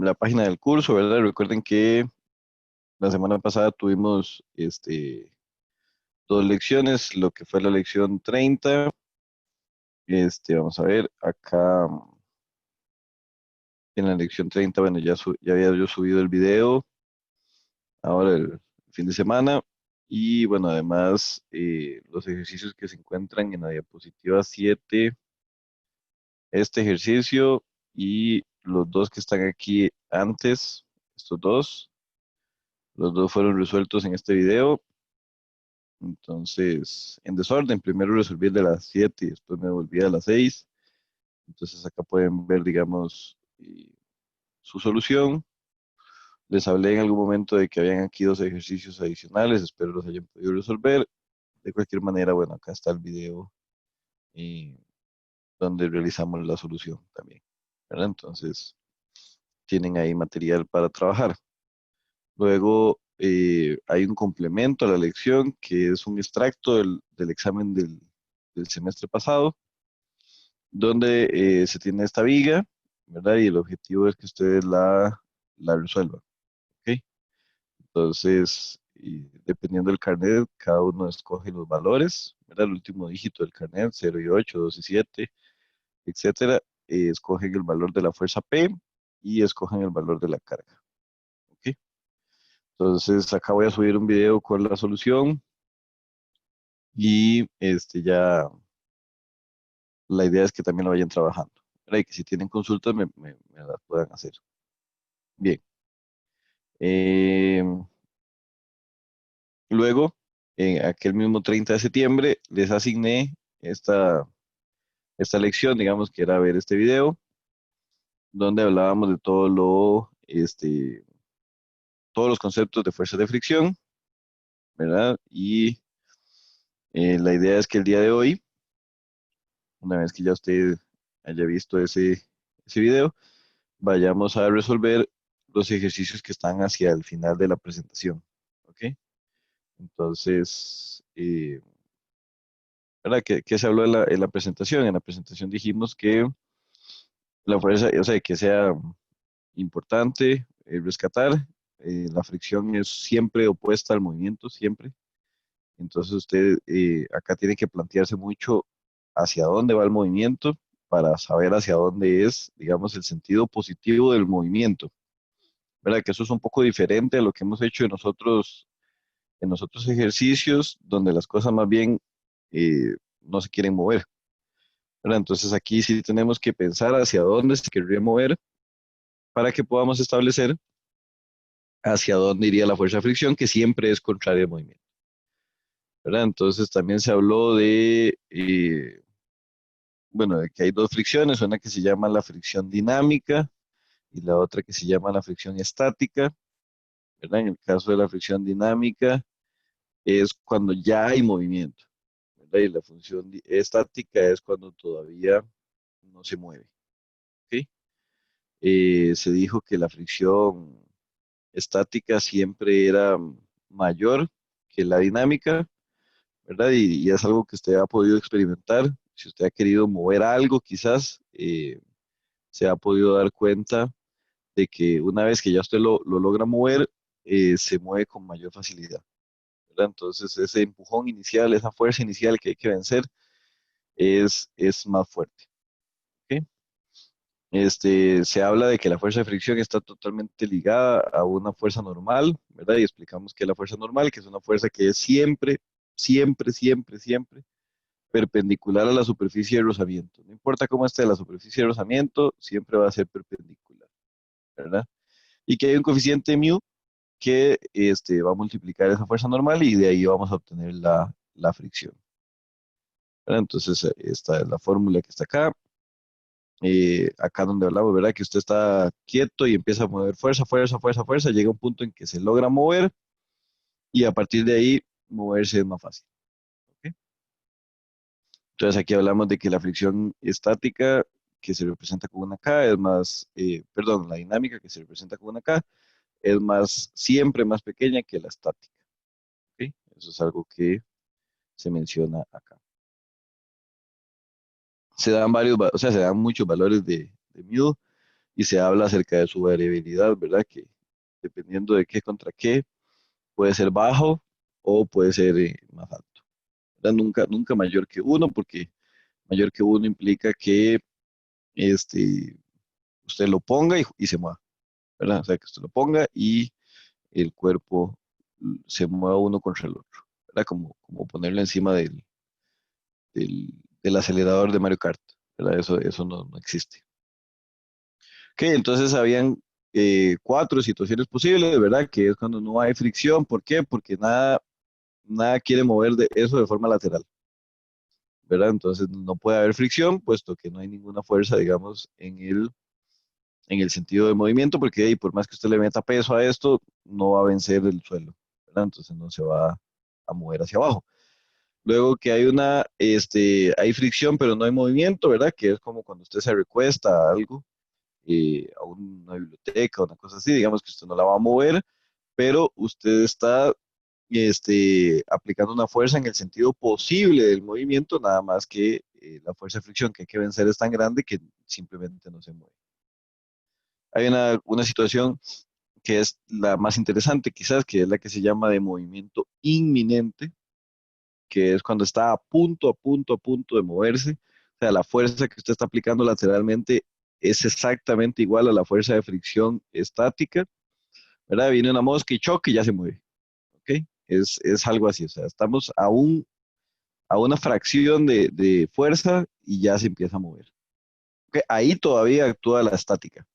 la página del curso, ¿verdad? Recuerden que la semana pasada tuvimos dos lecciones, lo que fue la lección 30. Vamos a ver, acá en la lección 30, bueno, ya había yo subido el video, ahora el fin de semana. Y bueno, además, los ejercicios que se encuentran en la diapositiva 7, este ejercicio y los dos que están aquí antes, estos dos, los dos fueron resueltos en este video. Entonces, en desorden, primero resolví el de las 7 y después me volví a las 6. Entonces acá pueden ver, digamos, su solución. Les hablé en algún momento de que habían aquí dos ejercicios adicionales, espero los hayan podido resolver. De cualquier manera, bueno, acá está el video eh, donde realizamos la solución también, ¿verdad? Entonces, tienen ahí material para trabajar. Luego, hay un complemento a la lección que es un extracto del examen del semestre pasado, donde se tiene esta viga, ¿verdad? Y el objetivo es que ustedes la resuelvan, ¿ok? Entonces, dependiendo del carnet, cada uno escoge los valores, ¿verdad? El último dígito del carnet, 0 y 8, 2 y 7, etcétera. Escogen el valor de la fuerza P y escogen el valor de la carga, ¿ok? Entonces, acá voy a subir un video con la solución y ya la idea es que también lo vayan trabajando, ¿verdad? Y que si tienen consultas me las puedan hacer. Bien. Eh, Luego, en aquel mismo 30 de septiembre, les asigné esta lección, digamos que era ver este video, donde hablábamos de todos los conceptos de fuerzas de fricción, ¿verdad? Y la idea es que el día de hoy, una vez que ya usted haya visto ese video, vayamos a resolver los ejercicios que están hacia el final de la presentación, ¿ok? Entonces, ¿verdad? ¿Qué se habló en la presentación? En la presentación dijimos que la fuerza, o sea, que sea importante rescatar, la fricción es siempre opuesta al movimiento, siempre. Entonces usted acá tiene que plantearse mucho hacia dónde va el movimiento para saber hacia dónde es, digamos, el sentido positivo del movimiento, ¿verdad? Que eso es un poco diferente a lo que hemos hecho en los otros ejercicios, donde las cosas más bien no se quieren mover, ¿verdad? Entonces aquí sí tenemos que pensar hacia dónde se querría mover para que podamos establecer hacia dónde iría la fuerza de fricción, que siempre es contraria al movimiento, ¿verdad? Entonces también se habló bueno, de que hay dos fricciones, una que se llama la fricción dinámica y la otra que se llama la fricción estática, ¿verdad? En el caso de la fricción dinámica es cuando ya hay movimiento, ¿verdad? Y la función estática es cuando todavía no se mueve, ¿ok? Se dijo que la fricción estática siempre era mayor que la dinámica, ¿verdad? Y es algo que usted ha podido experimentar. Si usted ha querido mover algo, quizás se ha podido dar cuenta de que una vez que ya usted lo logra mover, se mueve con mayor facilidad, ¿verdad? Entonces, ese empujón inicial, esa fuerza inicial que hay que vencer es más fuerte, ¿ok? Se habla de que la fuerza de fricción está totalmente ligada a una fuerza normal, ¿verdad? Y explicamos que la fuerza normal, que es una fuerza que es siempre, siempre, siempre, siempre perpendicular a la superficie de rozamiento. No importa cómo esté la superficie de rozamiento, siempre va a ser perpendicular, ¿verdad? Y que hay un coeficiente mu que va a multiplicar esa fuerza normal y de ahí vamos a obtener la fricción, ¿verdad? Entonces, esta es la fórmula que está acá. Acá donde hablamos, ¿verdad? Que usted está quieto y empieza a mover fuerza, fuerza, fuerza, fuerza, llega un punto en que se logra mover y a partir de ahí moverse es más fácil, ¿ok? Entonces aquí hablamos de que la fricción estática que se representa con una K es más, perdón, la dinámica que se representa con una K es más, siempre más pequeña que la estática, ¿ok? Eso es algo que se menciona acá. Se dan varios, o sea, se dan muchos valores de mu. y se habla acerca de su variabilidad, ¿verdad? Que dependiendo de qué contra qué, puede ser bajo o puede ser más alto, ¿verdad? Nunca mayor que uno, porque mayor que uno implica que este, usted lo ponga y se mueva, ¿verdad? O sea, que usted lo ponga y el cuerpo se mueva uno contra el otro, ¿verdad? Como ponerlo encima del acelerador de Mario Kart, ¿verdad? Eso no existe. Ok, entonces habían cuatro situaciones posibles, ¿verdad? Que es cuando no hay fricción. ¿Por qué? Porque nada quiere mover de eso de forma lateral, ¿verdad? Entonces no puede haber fricción, puesto que no hay ninguna fuerza, digamos, en el sentido de movimiento, porque por más que usted le meta peso a esto, no va a vencer el suelo, ¿verdad? Entonces no se va a mover hacia abajo. Luego que hay fricción, pero no hay movimiento, ¿verdad? Que es como cuando usted se recuesta a algo, a una biblioteca, una cosa así, digamos que usted no la va a mover, pero usted está aplicando una fuerza en el sentido posible del movimiento, nada más que la fuerza de fricción que hay que vencer es tan grande que simplemente no se mueve. Hay una situación que es la más interesante quizás, que es la que se llama de movimiento inminente, que es cuando está a punto de moverse. O sea, la fuerza que usted está aplicando lateralmente es exactamente igual a la fuerza de fricción estática, ¿verdad? Viene una mosca y choque y ya se mueve, ¿ok? Es algo así, o sea, estamos a una fracción de fuerza y ya se empieza a mover. ¿Ok? Ahí todavía actúa la estática,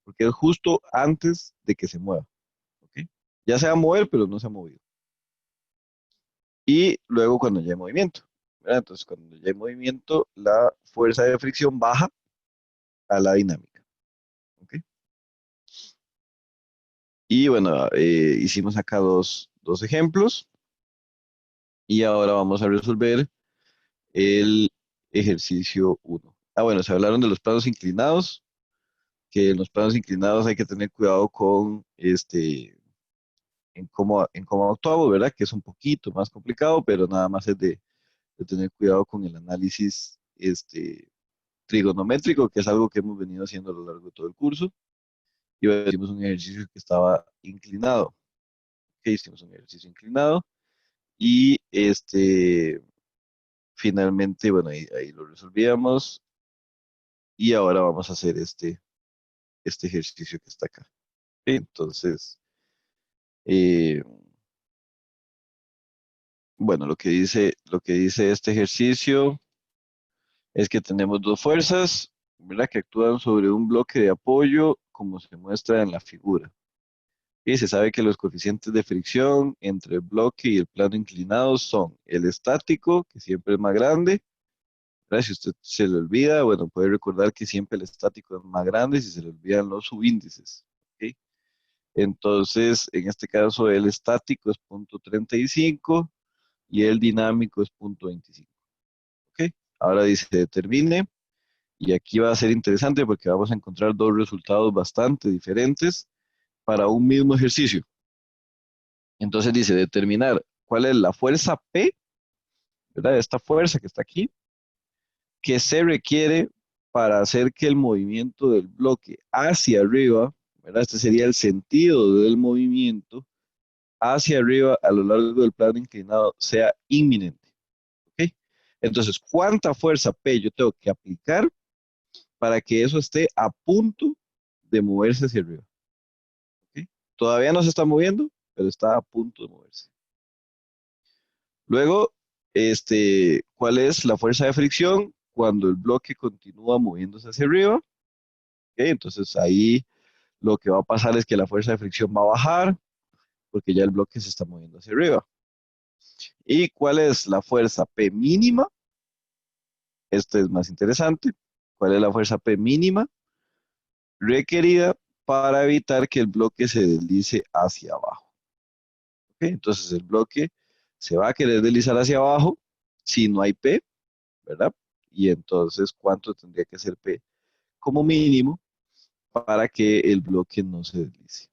porque es justo antes de que se mueva, ¿ok? Ya se va a mover, pero no se ha movido. Y luego cuando ya hay movimiento, ¿verdad? Entonces, cuando ya hay movimiento, la fuerza de fricción baja a la dinámica, ¿ok? Y bueno, hicimos acá dos ejemplos y ahora vamos a resolver el ejercicio uno. Ah, bueno, se hablaron de los planos inclinados, que en los planos inclinados hay que tener cuidado con en cómo actuamos, ¿verdad? Que es un poquito más complicado, pero nada más es de tener cuidado con el análisis trigonométrico, que es algo que hemos venido haciendo a lo largo de todo el curso. Y bueno, hicimos un ejercicio que estaba inclinado. Ok, hicimos un ejercicio inclinado y finalmente, bueno, ahí lo resolvíamos y ahora vamos a hacer este ejercicio que está acá. Ok, entonces, eh, bueno, lo que dice este ejercicio es que tenemos dos fuerzas, ¿verdad? Que actúan sobre un bloque de apoyo, como se muestra en la figura. Y se sabe que los coeficientes de fricción entre el bloque y el plano inclinado son el estático, que siempre es más grande, ¿verdad? Si usted se le olvida, bueno, puede recordar que siempre el estático es más grande si se le olvidan los subíndices, ¿ok? Entonces, en este caso, el estático es 0,35 y el dinámico es 0,25, ¿ok? Ahora dice determine, y aquí va a ser interesante porque vamos a encontrar dos resultados bastante diferentes para un mismo ejercicio. Entonces dice determinar cuál es la fuerza P, ¿verdad? Esta fuerza que está aquí, que se requiere para hacer que el movimiento del bloque hacia arriba, ¿verdad? Este sería el sentido del movimiento hacia arriba a lo largo del plano inclinado sea inminente, ¿ok? Entonces, ¿cuánta fuerza P yo tengo que aplicar para que eso esté a punto de moverse hacia arriba? ¿Ok? Todavía no se está moviendo, pero está a punto de moverse. Luego, ¿cuál es la fuerza de fricción cuando el bloque continúa moviéndose hacia arriba? ¿Ok? Entonces ahí lo que va a pasar es que la fuerza de fricción va a bajar porque ya el bloque se está moviendo hacia arriba. ¿Y cuál es la fuerza P mínima? Este es más interesante. ¿Cuál es la fuerza P mínima requerida para evitar que el bloque se deslice hacia abajo? ¿Ok? Entonces el bloque se va a querer deslizar hacia abajo si no hay P, ¿verdad? Y entonces, ¿cuánto tendría que ser P como mínimo para que el bloque no se deslice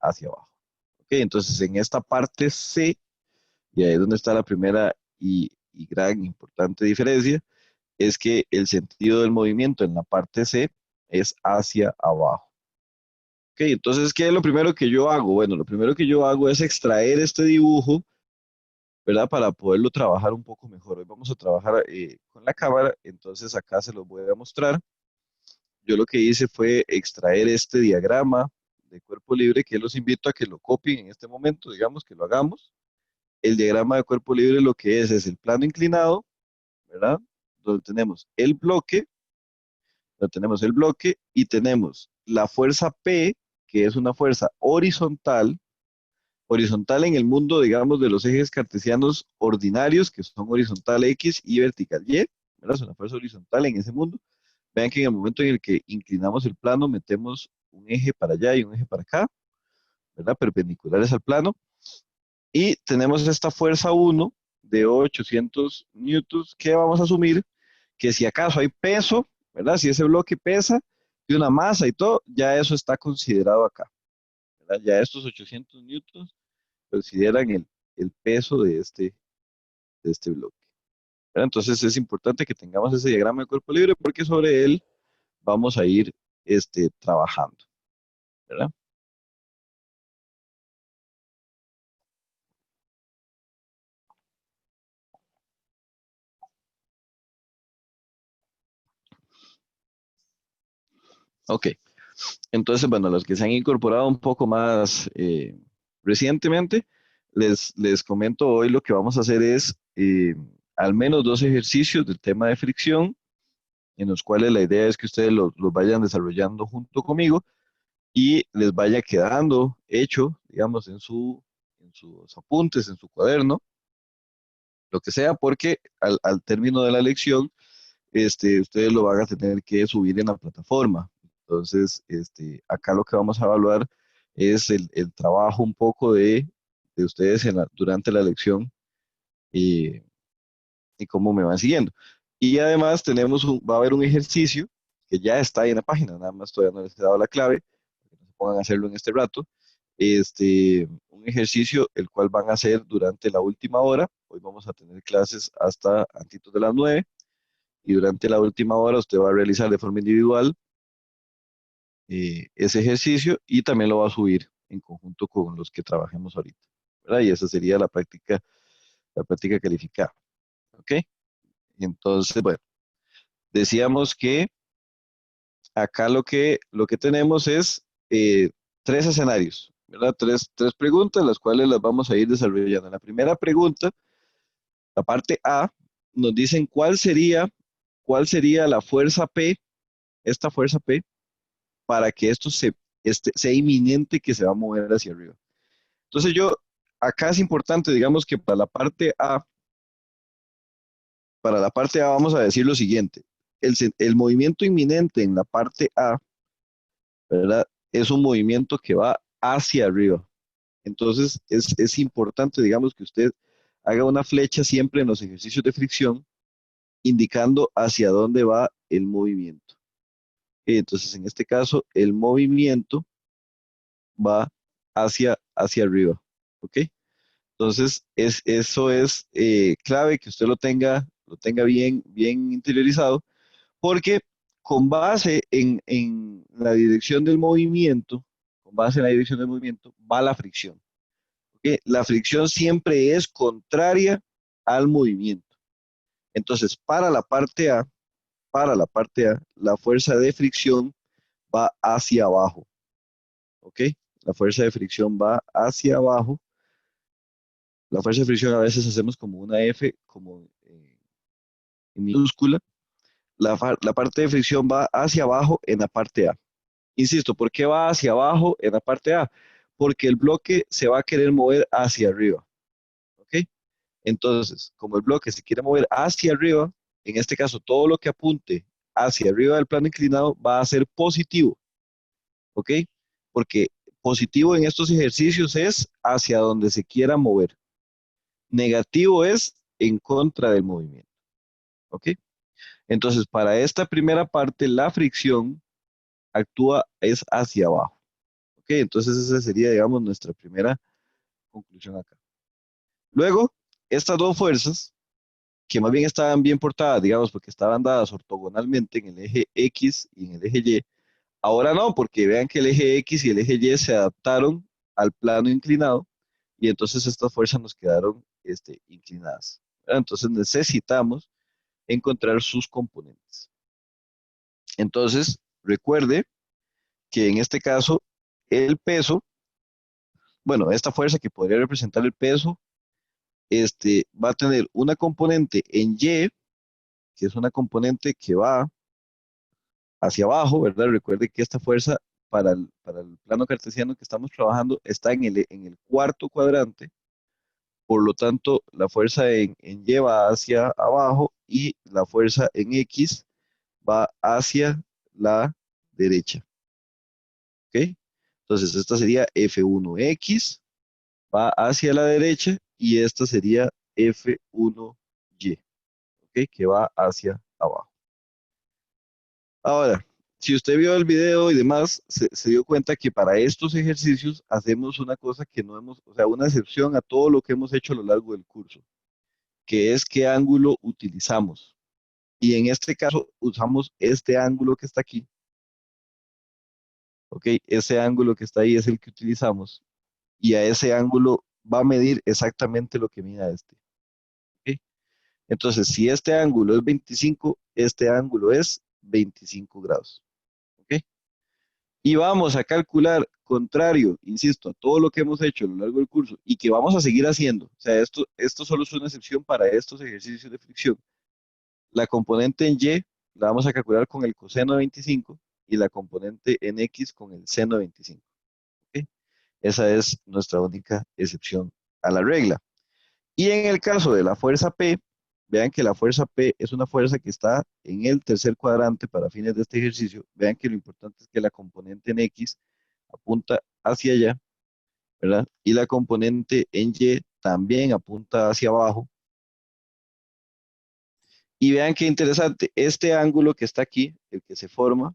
hacia abajo? ¿Ok? Entonces, en esta parte C, y ahí es donde está la primera y gran importante diferencia, es que el sentido del movimiento en la parte C es hacia abajo. Ok, entonces, ¿qué es lo primero que yo hago? Bueno, lo primero que yo hago es extraer este dibujo, ¿verdad? Para poderlo trabajar un poco mejor. Hoy vamos a trabajar con la cámara, entonces acá se los voy a mostrar. Yo lo que hice fue extraer este diagrama de cuerpo libre, que los invito a que lo copien en este momento, digamos que lo hagamos. El diagrama de cuerpo libre lo que es el plano inclinado, ¿verdad? Donde tenemos el bloque, y tenemos la fuerza P, que es una fuerza horizontal, horizontal en el mundo, digamos, de los ejes cartesianos ordinarios, que son horizontal X y vertical Y, ¿verdad? Es una fuerza horizontal en ese mundo. Vean que en el momento en el que inclinamos el plano, metemos un eje para allá y un eje para acá, ¿verdad? Perpendiculares al plano. Y tenemos esta fuerza 1 de 800 newtons que vamos a asumir que si acaso hay peso, ¿verdad? Si ese bloque pesa y una masa y todo, ya eso está considerado acá, ¿verdad? Ya estos 800 newtons consideran el peso de este bloque, ¿verdad? Entonces es importante que tengamos ese diagrama de cuerpo libre porque sobre él vamos a ir trabajando, ¿verdad? Ok, entonces, bueno, los que se han incorporado un poco más recientemente, les comento hoy lo que vamos a hacer es al menos dos ejercicios del tema de fricción, en los cuales la idea es que ustedes los vayan desarrollando junto conmigo y les vaya quedando hecho, digamos, en sus apuntes, en su cuaderno, lo que sea, porque al término de la lección, ustedes lo van a tener que subir en la plataforma. Entonces, acá lo que vamos a evaluar es el trabajo un poco de ustedes durante la lección y, y cómo me van siguiendo. Y además va a haber un ejercicio que ya está ahí en la página, nada más todavía no les he dado la clave, para que no se pongan a hacerlo en este rato. Un ejercicio el cual van a hacer durante la última hora. Hoy vamos a tener clases hasta antitos de las 9 y durante la última hora usted va a realizar de forma individual ese ejercicio y también lo va a subir en conjunto con los que trabajemos ahorita, ¿verdad? Y esa sería la práctica calificada, ¿ok? Entonces, bueno, decíamos que acá lo que tenemos es tres escenarios, ¿verdad? Tres preguntas, las cuales las vamos a ir desarrollando. La primera pregunta, la parte A, nos dicen cuál sería la fuerza P, esta fuerza P, para que esto sea inminente que se va a mover hacia arriba. Entonces acá es importante, digamos que para la parte A vamos a decir lo siguiente, el movimiento inminente en la parte A, ¿verdad? Es un movimiento que va hacia arriba. Entonces es importante, digamos, que usted haga una flecha siempre en los ejercicios de fricción, indicando hacia dónde va el movimiento. Entonces, en este caso, el movimiento va hacia arriba. ¿Ok? Entonces, eso es clave que usted lo tenga bien interiorizado, porque con base en la dirección del movimiento, con base en la dirección del movimiento, va la fricción. ¿Ok? La fricción siempre es contraria al movimiento. Entonces, la fuerza de fricción va hacia abajo. ¿Ok? La fuerza de fricción va hacia abajo. La fuerza de fricción a veces hacemos como una F, como en minúscula. La parte de fricción va hacia abajo en la parte A. Insisto, ¿por qué va hacia abajo en la parte A? Porque el bloque se va a querer mover hacia arriba. ¿Ok? Entonces, como el bloque se quiere mover hacia arriba, en este caso todo lo que apunte hacia arriba del plano inclinado va a ser positivo. ¿Ok? Porque positivo en estos ejercicios es hacia donde se quiera mover. Negativo es en contra del movimiento. ¿Ok? Entonces, para esta primera parte, la fricción actúa es hacia abajo. ¿Ok? Entonces, esa sería, digamos, nuestra primera conclusión acá. Luego, estas dos fuerzas, que más bien estaban bien portadas, digamos, porque estaban dadas ortogonalmente en el eje X y en el eje Y, Ahora no, porque vean que el eje X y el eje Y se adaptaron al plano inclinado y entonces estas fuerzas nos quedaron inclinadas, ¿verdad? Entonces necesitamos encontrar sus componentes. Entonces, recuerde que en este caso el peso, bueno, esta fuerza que podría representar el peso, va a tener una componente en Y, que es una componente que va hacia abajo, ¿verdad? Recuerde que esta fuerza para el plano cartesiano que estamos trabajando está en el cuarto cuadrante, por lo tanto, la fuerza en Y va hacia abajo y la fuerza en X va hacia la derecha, ¿ok? Entonces, esta sería F1X, va hacia la derecha y esta sería F1Y, ¿ok? Que va hacia abajo. Ahora, si usted vio el video y demás, se dio cuenta que para estos ejercicios hacemos una cosa que no hemos, o sea, una excepción a todo lo que hemos hecho a lo largo del curso, que es qué ángulo utilizamos. Y en este caso usamos este ángulo que está aquí, ¿ok? Ese ángulo que está ahí es el que utilizamos y a ese ángulo va a medir exactamente lo que mida este, ¿ok? Entonces, si este ángulo es 25, este ángulo es 25 grados, ¿ok? Y vamos a calcular, contrario, insisto, a todo lo que hemos hecho a lo largo del curso y que vamos a seguir haciendo. O sea, esto solo es una excepción para estos ejercicios de fricción. La componente en Y la vamos a calcular con el coseno de 25 y la componente en X con el seno de 25, ¿ok? Esa es nuestra única excepción a la regla. Y en el caso de la fuerza P, vean que la fuerza P es una fuerza que está en el tercer cuadrante para fines de este ejercicio. Vean que lo importante es que la componente en X apunta hacia allá, ¿verdad? Y la componente en Y también apunta hacia abajo. Y vean qué interesante, este ángulo que está aquí, el que se forma,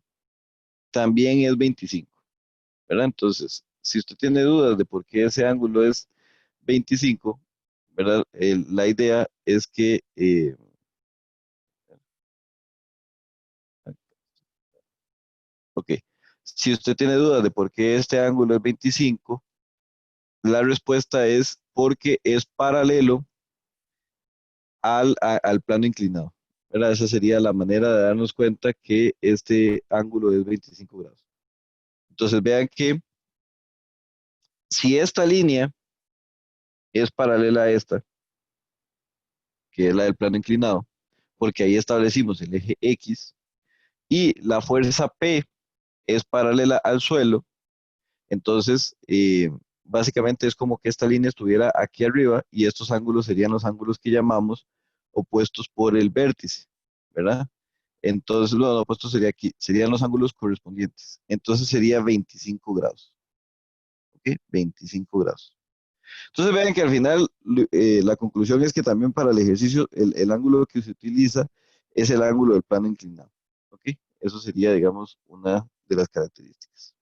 también es 25, ¿verdad? Entonces, si usted tiene dudas de por qué ese ángulo es 25, ¿verdad? La idea es que, ok, si usted tiene dudas de por qué este ángulo es 25, la respuesta es porque es paralelo al plano inclinado, ¿verdad? Esa sería la manera de darnos cuenta que este ángulo es 25 grados. Entonces, vean que si esta línea es paralela a esta, que es la del plano inclinado, porque ahí establecimos el eje X, y la fuerza P es paralela al suelo, entonces básicamente es como que esta línea estuviera aquí arriba y estos ángulos serían los ángulos que llamamos opuestos por el vértice, ¿verdad? Entonces, lo opuesto sería aquí, serían los ángulos correspondientes. Entonces sería 25 grados, ¿ok? 25 grados. Entonces vean que al final la conclusión es que también para el ejercicio el ángulo que se utiliza es el ángulo del plano inclinado, ¿ok? Eso sería, digamos, una de las características.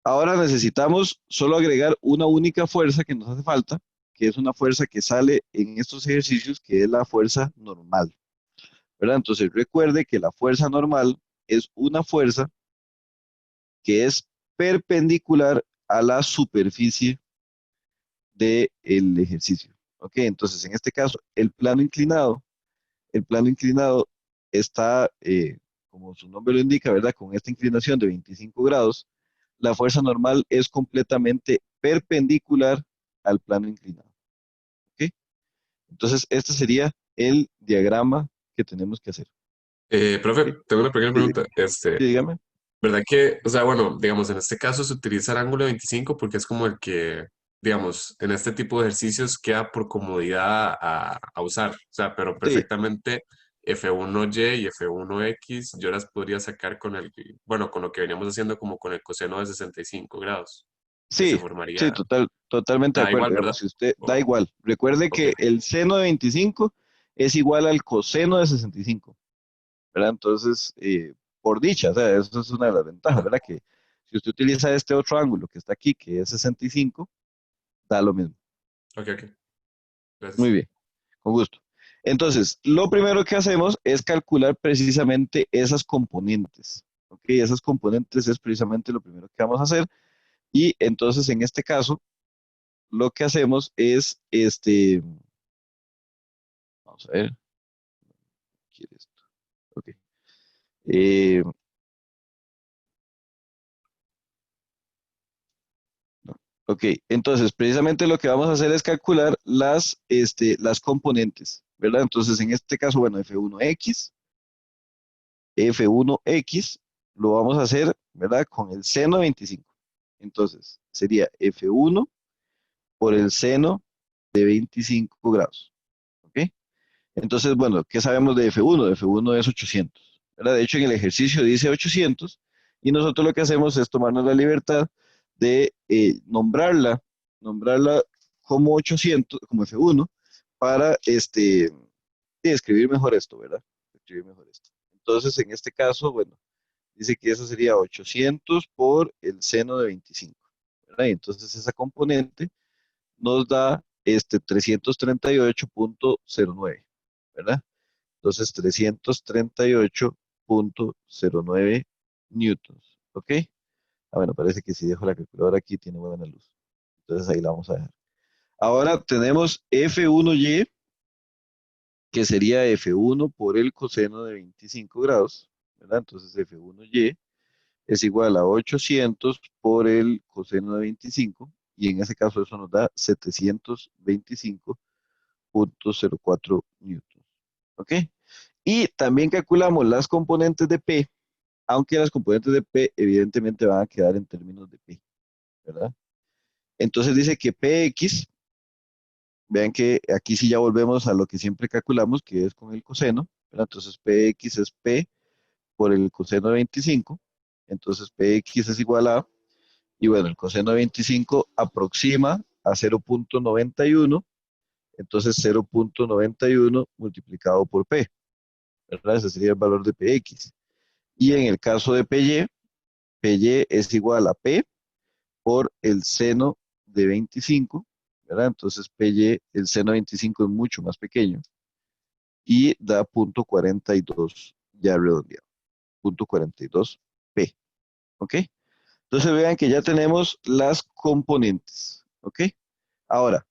Ahora necesitamos solo agregar una única fuerza que nos hace falta, que es una fuerza que sale en estos ejercicios, que es la fuerza normal, ¿verdad? Entonces recuerde que la fuerza normal es una fuerza que es perpendicular a la superficie del ejercicio. ¿Ok? Entonces, en este caso, el plano inclinado está, como su nombre lo indica, ¿verdad? Con esta inclinación de 25 grados, la fuerza normal es completamente perpendicular al plano inclinado. ¿Ok? Entonces, este sería el diagrama que tenemos que hacer. Profe, ¿Ok? tengo una pequeña Sí, pregunta. sí, dígame. ¿Verdad que, o sea, bueno, digamos, en este caso se utiliza el ángulo de 25 porque es como el que, digamos, en este tipo de ejercicios queda por comodidad a usar. O sea, pero Sí, perfectamente F1Y y F1X yo las podría sacar con bueno, con lo que veníamos haciendo como con el coseno de 65 grados, que se sí, sí, formaría, totalmente de da acuerdo. igual, ¿verdad? Digamos, si usted da O, igual, recuerde ok, que ok. el seno de 25 es igual al coseno de 65, ¿verdad? Entonces, por dicha, o sea, eso es una de las ventajas, Ajá. ¿verdad? Que si usted utiliza este otro ángulo que está aquí, que es 65, da lo mismo. Ok, ok. Muy Gracias. bien, con gusto. Entonces, lo primero que hacemos es calcular precisamente esas componentes. ¿Ok? Esas componentes es precisamente lo primero que vamos a hacer. Y entonces en este caso, lo que hacemos es, vamos a ver, ¿quiere esto? Ok. Eh, no. Ok, entonces precisamente lo que vamos a hacer es calcular las componentes, ¿verdad? Entonces en este caso, bueno, F1X lo vamos a hacer, ¿verdad? Con el seno de 25. Entonces sería F1 por el seno de 25 grados, ¿ok? Entonces, bueno, ¿qué sabemos de F1? De F1 es 800, ¿verdad? De hecho, en el ejercicio dice 800 y nosotros lo que hacemos es tomarnos la libertad de nombrarla como 800, como F1, para escribir mejor esto, ¿verdad? Escribir mejor esto. Entonces, en este caso, bueno, dice que eso sería 800 por el seno de 25, ¿verdad? Y entonces esa componente nos da 338,09, ¿verdad? Entonces 338,09 newtons, ¿ok? Ah, bueno, parece que si dejo la calculadora aquí tiene buena luz. Entonces ahí la vamos a dejar. Ahora tenemos F1Y, que sería F1 por el coseno de 25 grados, ¿verdad? Entonces F1Y es igual a 800 por el coseno de 25, y en ese caso eso nos da 725,04 newtons, ¿ok? Y también calculamos las componentes de P, aunque las componentes de P evidentemente van a quedar en términos de P, ¿verdad? Entonces dice que PX, vean que aquí sí ya volvemos a lo que siempre calculamos, que es con el coseno, ¿verdad? Entonces PX es P por el coseno de 25, entonces PX es igual a, y bueno, el coseno de 25 aproxima a 0,91, entonces 0,91 multiplicado por P, ¿verdad? Ese sería el valor de PX. Y en el caso de PY es igual a P por el seno de 25, ¿verdad? Entonces PY, el seno de 25 es mucho más pequeño y da 0,42 ya redondeado, 0,42 P, ¿ok? Entonces vean que ya tenemos las componentes, ¿ok? Ahora,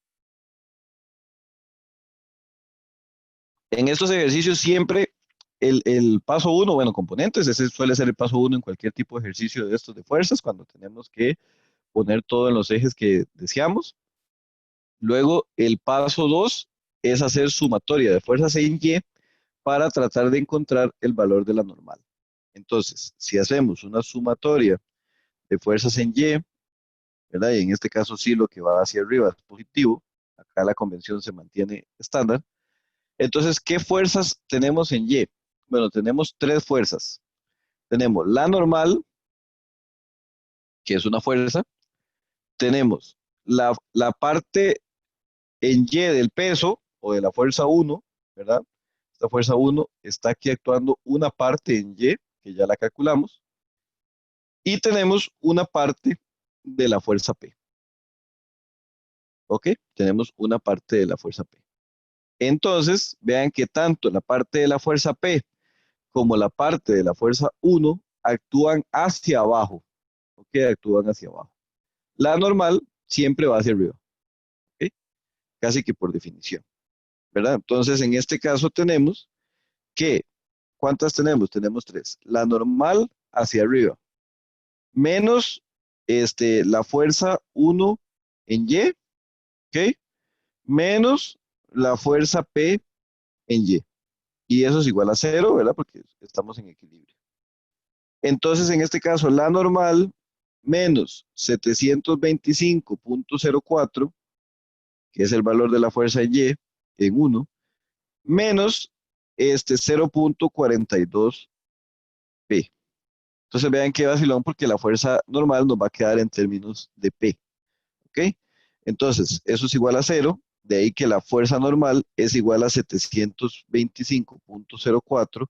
en estos ejercicios siempre el paso uno, bueno, componentes, ese suele ser el paso uno en cualquier tipo de ejercicio de estos de fuerzas, cuando tenemos que poner todo en los ejes que deseamos. Luego, el paso 2 es hacer sumatoria de fuerzas en Y para tratar de encontrar el valor de la normal. Entonces, si hacemos una sumatoria de fuerzas en Y, ¿verdad? Y en este caso sí lo que va hacia arriba es positivo, acá la convención se mantiene estándar. Entonces, ¿qué fuerzas tenemos en Y? Bueno, tenemos tres fuerzas. Tenemos la normal, que es una fuerza. Tenemos la parte en Y del peso o de la fuerza uno, ¿verdad? Esta fuerza uno está aquí actuando una parte en Y, que ya la calculamos, y tenemos una parte de la fuerza P, ¿ok? Tenemos una parte de la fuerza P. Entonces, vean que tanto la parte de la fuerza P como la parte de la fuerza uno actúan hacia abajo, ¿ok? Actúan hacia abajo. La normal siempre va hacia arriba, ¿ok? Casi que por definición, ¿verdad? Entonces, en este caso tenemos que, ¿cuántas tenemos? Tenemos tres. La normal hacia arriba, menos la fuerza uno en Y, ¿ok? Menos la fuerza P en Y. Y eso es igual a cero, ¿verdad? Porque estamos en equilibrio. Entonces, en este caso, la normal menos 725,04, que es el valor de la fuerza en Y, en uno, menos 0,42 P. Entonces vean qué vacilón porque la fuerza normal nos va a quedar en términos de P, ¿ok? Entonces, eso es igual a cero, de ahí que la fuerza normal es igual a 725,04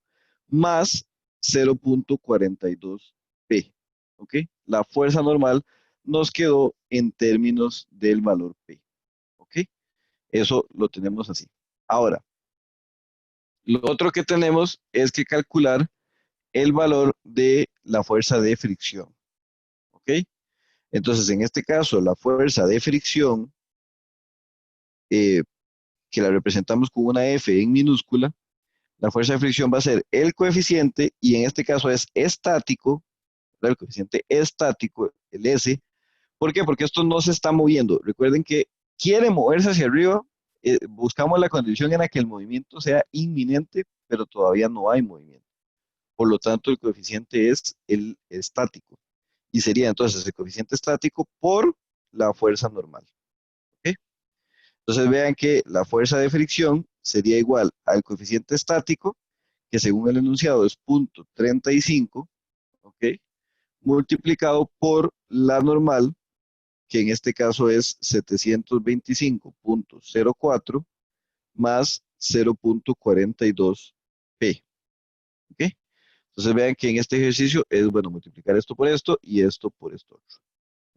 más 0,42 P, ¿ok? La fuerza normal nos quedó en términos del valor P, ¿ok? Eso lo tenemos así. Ahora, lo otro que tenemos es que calcular el valor de la fuerza de fricción. ¿Ok? Entonces, en este caso, la fuerza de fricción, eh, que la representamos con una F en minúscula, la fuerza de fricción va a ser el coeficiente, y en este caso es estático, ¿verdad? El coeficiente estático, el S. ¿Por qué? Porque esto no se está moviendo. Recuerden que quiere moverse hacia arriba, buscamos la condición en la que el movimiento sea inminente, pero todavía no hay movimiento. Por lo tanto, el coeficiente es el estático. Y sería entonces el coeficiente estático por la fuerza normal. ¿Ok? Entonces vean que la fuerza de fricción sería igual al coeficiente estático, que según el enunciado es 0.35, ¿ok? Multiplicado por la normal, que en este caso es 725.04 más 0.42p. ¿Ok? Entonces vean que en este ejercicio es bueno multiplicar esto por esto y esto por esto otro.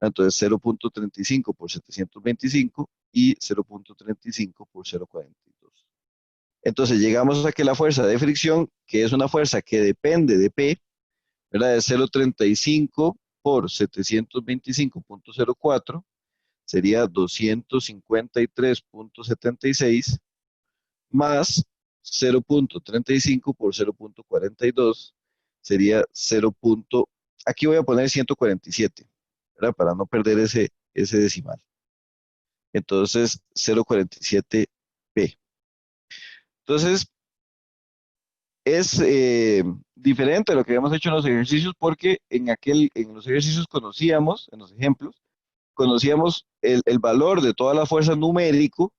Entonces 0.35 por 725 y 0.35 por 0.42. Entonces llegamos a que la fuerza de fricción, que es una fuerza que depende de P, ¿verdad? De 0.35 por 725.04 sería 253.76 más 0.35 por 0.42 sería 0. Aquí voy a poner 147, ¿verdad? Para no perder ese decimal. Entonces, 0.47p. Entonces, es diferente a lo que habíamos hecho en los ejercicios porque en los ejercicios conocíamos, en los ejemplos, conocíamos el valor de toda la fuerza numérico,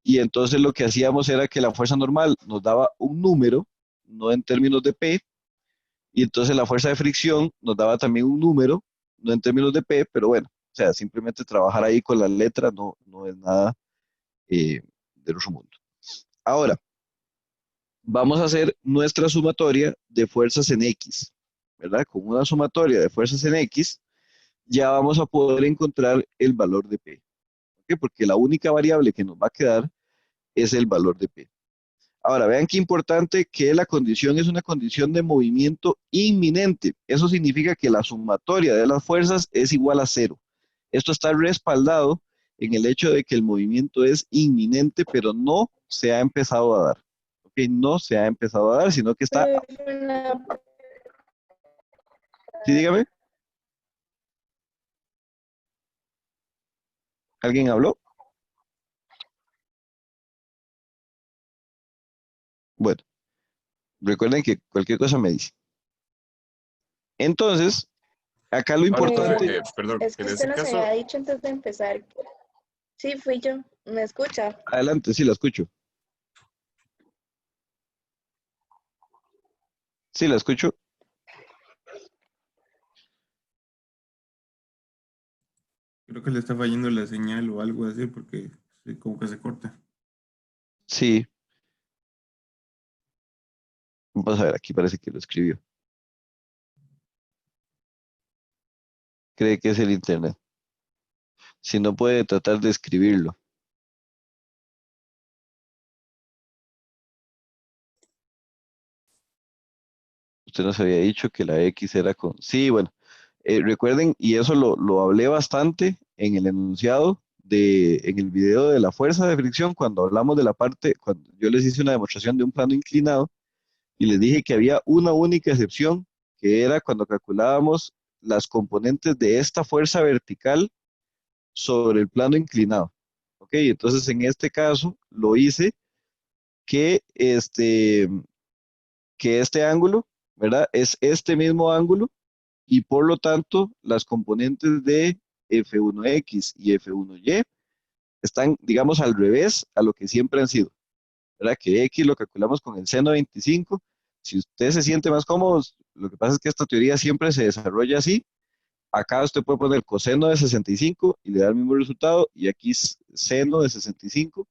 y entonces lo que hacíamos era que la fuerza normal nos daba un número, no en términos de P, y entonces la fuerza de fricción nos daba también un número, no en términos de P, pero bueno, o sea, simplemente trabajar ahí con las letras no es nada del otro mundo. Ahora, vamos a hacer nuestra sumatoria de fuerzas en X, ¿verdad? Con una sumatoria de fuerzas en X, ya vamos a poder encontrar el valor de P. ¿Ok? Porque la única variable que nos va a quedar es el valor de P. Ahora, vean qué importante que la condición es una condición de movimiento inminente. Eso significa que la sumatoria de las fuerzas es igual a cero. Esto está respaldado en el hecho de que el movimiento es inminente, pero no se ha empezado a dar. ¿Ok? No se ha empezado a dar, sino que está... Sí, dígame. ¿Alguien habló? Bueno, recuerden que cualquier cosa me dice. Entonces, acá lo Ahora, profe, importante... perdón, Es que en usted ese nos caso, había dicho antes de empezar. Sí, fui yo. ¿Me escucha? Adelante, sí, la escucho. Sí, la escucho. Creo que le está fallando la señal o algo así porque como que se corta. Sí, vamos a ver, aquí parece que lo escribió. Cree que es el internet. Si no puede tratar de escribirlo. Usted nos había dicho que la X era con... Sí, bueno, recuerden, y eso lo hablé bastante en el enunciado, en el video de la fuerza de fricción, cuando hablamos de la parte, cuando yo les hice una demostración de un plano inclinado, y les dije que había una única excepción, que era cuando calculábamos las componentes de esta fuerza vertical sobre el plano inclinado. ¿Ok? Entonces, en este caso, lo hice que que este ángulo, ¿verdad? Es este mismo ángulo, y por lo tanto las componentes de F1X y F1Y están, digamos, al revés a lo que siempre han sido, ¿verdad? Que X lo calculamos con el seno de 25. Si usted se siente más cómodo, lo que pasa es que esta teoría siempre se desarrolla así. Acá usted puede poner coseno de 65 y le da el mismo resultado, y aquí seno de 65,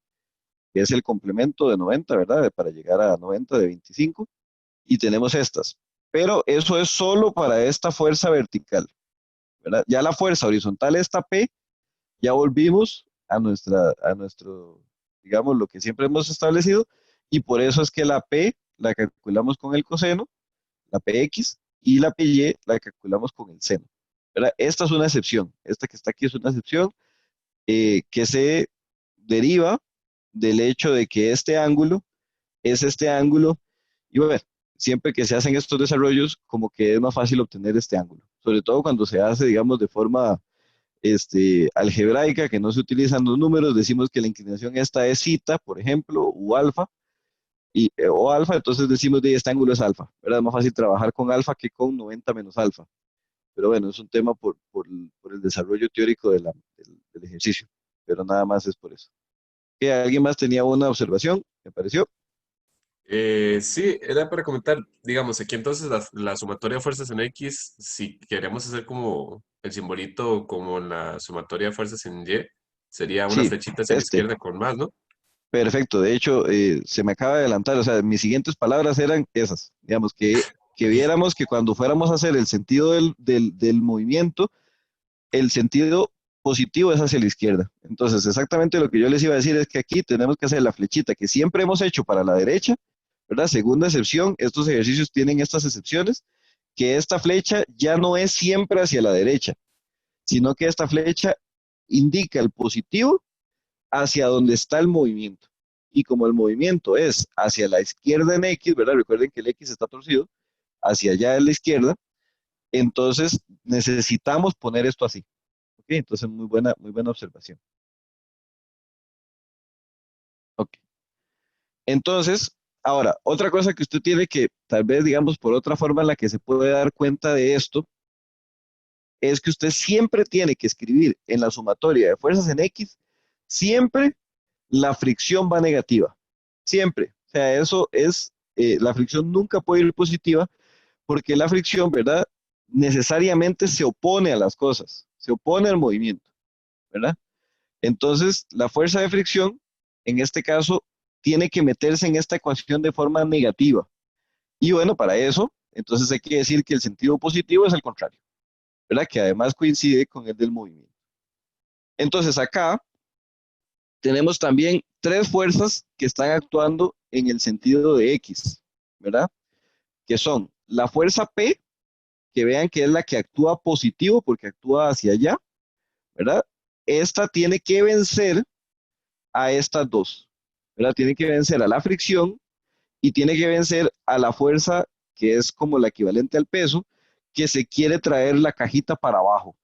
que es el complemento de 90, ¿verdad? Para llegar a 90 de 25. Y tenemos estas. Pero eso es solo para esta fuerza vertical, ¿verdad? Ya la fuerza horizontal, esta P, ya volvimos a nuestro, digamos, lo que siempre hemos establecido, y por eso es que la P la calculamos con el coseno, la PX, y la PY la calculamos con el seno, ¿verdad? Esta es una excepción, esta que está aquí es una excepción que se deriva del hecho de que este ángulo es este ángulo, y bueno, siempre que se hacen estos desarrollos, como que es más fácil obtener este ángulo, sobre todo cuando se hace, digamos, de forma algebraica, que no se utilizan los números, decimos que la inclinación esta es zeta, por ejemplo, o alfa, o alfa, entonces decimos de este ángulo es alfa, ¿verdad? Es más fácil trabajar con alfa que con 90 menos alfa, pero bueno, es un tema por el desarrollo teórico del ejercicio, pero nada más es por eso. ¿Que alguien más tenía una observación? ¿Me pareció? Sí, era para comentar, digamos, aquí entonces la sumatoria de fuerzas en X, si queremos hacer como el simbolito como la sumatoria de fuerzas en Y, sería una Sí, flechita hacia la izquierda con más, ¿no? perfecto. De hecho, se me acaba de adelantar, o sea, mis siguientes palabras eran esas, digamos, que viéramos que cuando fuéramos a hacer el sentido del movimiento, el sentido positivo es hacia la izquierda. Entonces, exactamente lo que yo les iba a decir es que aquí tenemos que hacer la flechita que siempre hemos hecho para la derecha, ¿verdad? Segunda excepción, estos ejercicios tienen estas excepciones, que esta flecha ya no es siempre hacia la derecha, sino que esta flecha indica el positivo hacia donde está el movimiento. Y como el movimiento es hacia la izquierda en X, ¿verdad? Recuerden que el X está torcido, hacia allá en la izquierda, entonces necesitamos poner esto así. ¿Ok? Entonces, muy buena observación. Ok. Entonces, ahora, otra cosa que usted tiene que, tal vez, digamos, por otra forma en la que se puede dar cuenta de esto, es que usted siempre tiene que escribir en la sumatoria de fuerzas en X, siempre la fricción va negativa. Siempre. O sea, eso es, la fricción nunca puede ir positiva porque la fricción, ¿verdad? Necesariamente se opone a las cosas, se opone al movimiento, ¿verdad? Entonces, la fuerza de fricción, en este caso, tiene que meterse en esta ecuación de forma negativa. Y bueno, para eso, entonces hay que decir que el sentido positivo es el contrario, ¿verdad? Que además coincide con el del movimiento. Entonces, acá tenemos también tres fuerzas que están actuando en el sentido de X, ¿verdad? Que son la fuerza P, que vean que es la que actúa positivo porque actúa hacia allá, ¿verdad? Esta tiene que vencer a estas dos, ¿verdad? Tiene que vencer a la fricción y tiene que vencer a la fuerza que es como la equivalente al peso, que se quiere traer la cajita para abajo.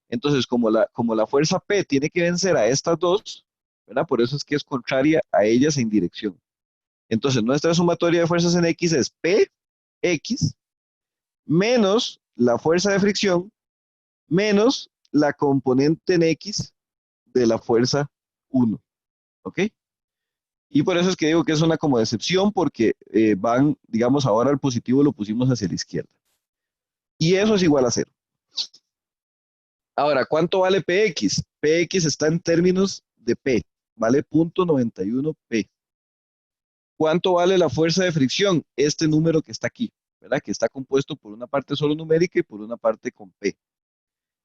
Entonces, como la fuerza P tiene que vencer a estas dos, ¿verdad? Por eso es que es contraria a ellas en dirección. Entonces, nuestra sumatoria de fuerzas en X es Px menos la fuerza de fricción menos la componente en X de la fuerza 1. ¿Ok? Y por eso es que digo que es una como decepción porque van, digamos, ahora el positivo lo pusimos hacia la izquierda. Y eso es igual a 0. Ahora, ¿cuánto vale Px? Px está en términos de P, vale 0.91 P. ¿Cuánto vale la fuerza de fricción? Este número que está aquí, ¿verdad? Que está compuesto por una parte solo numérica y por una parte con P.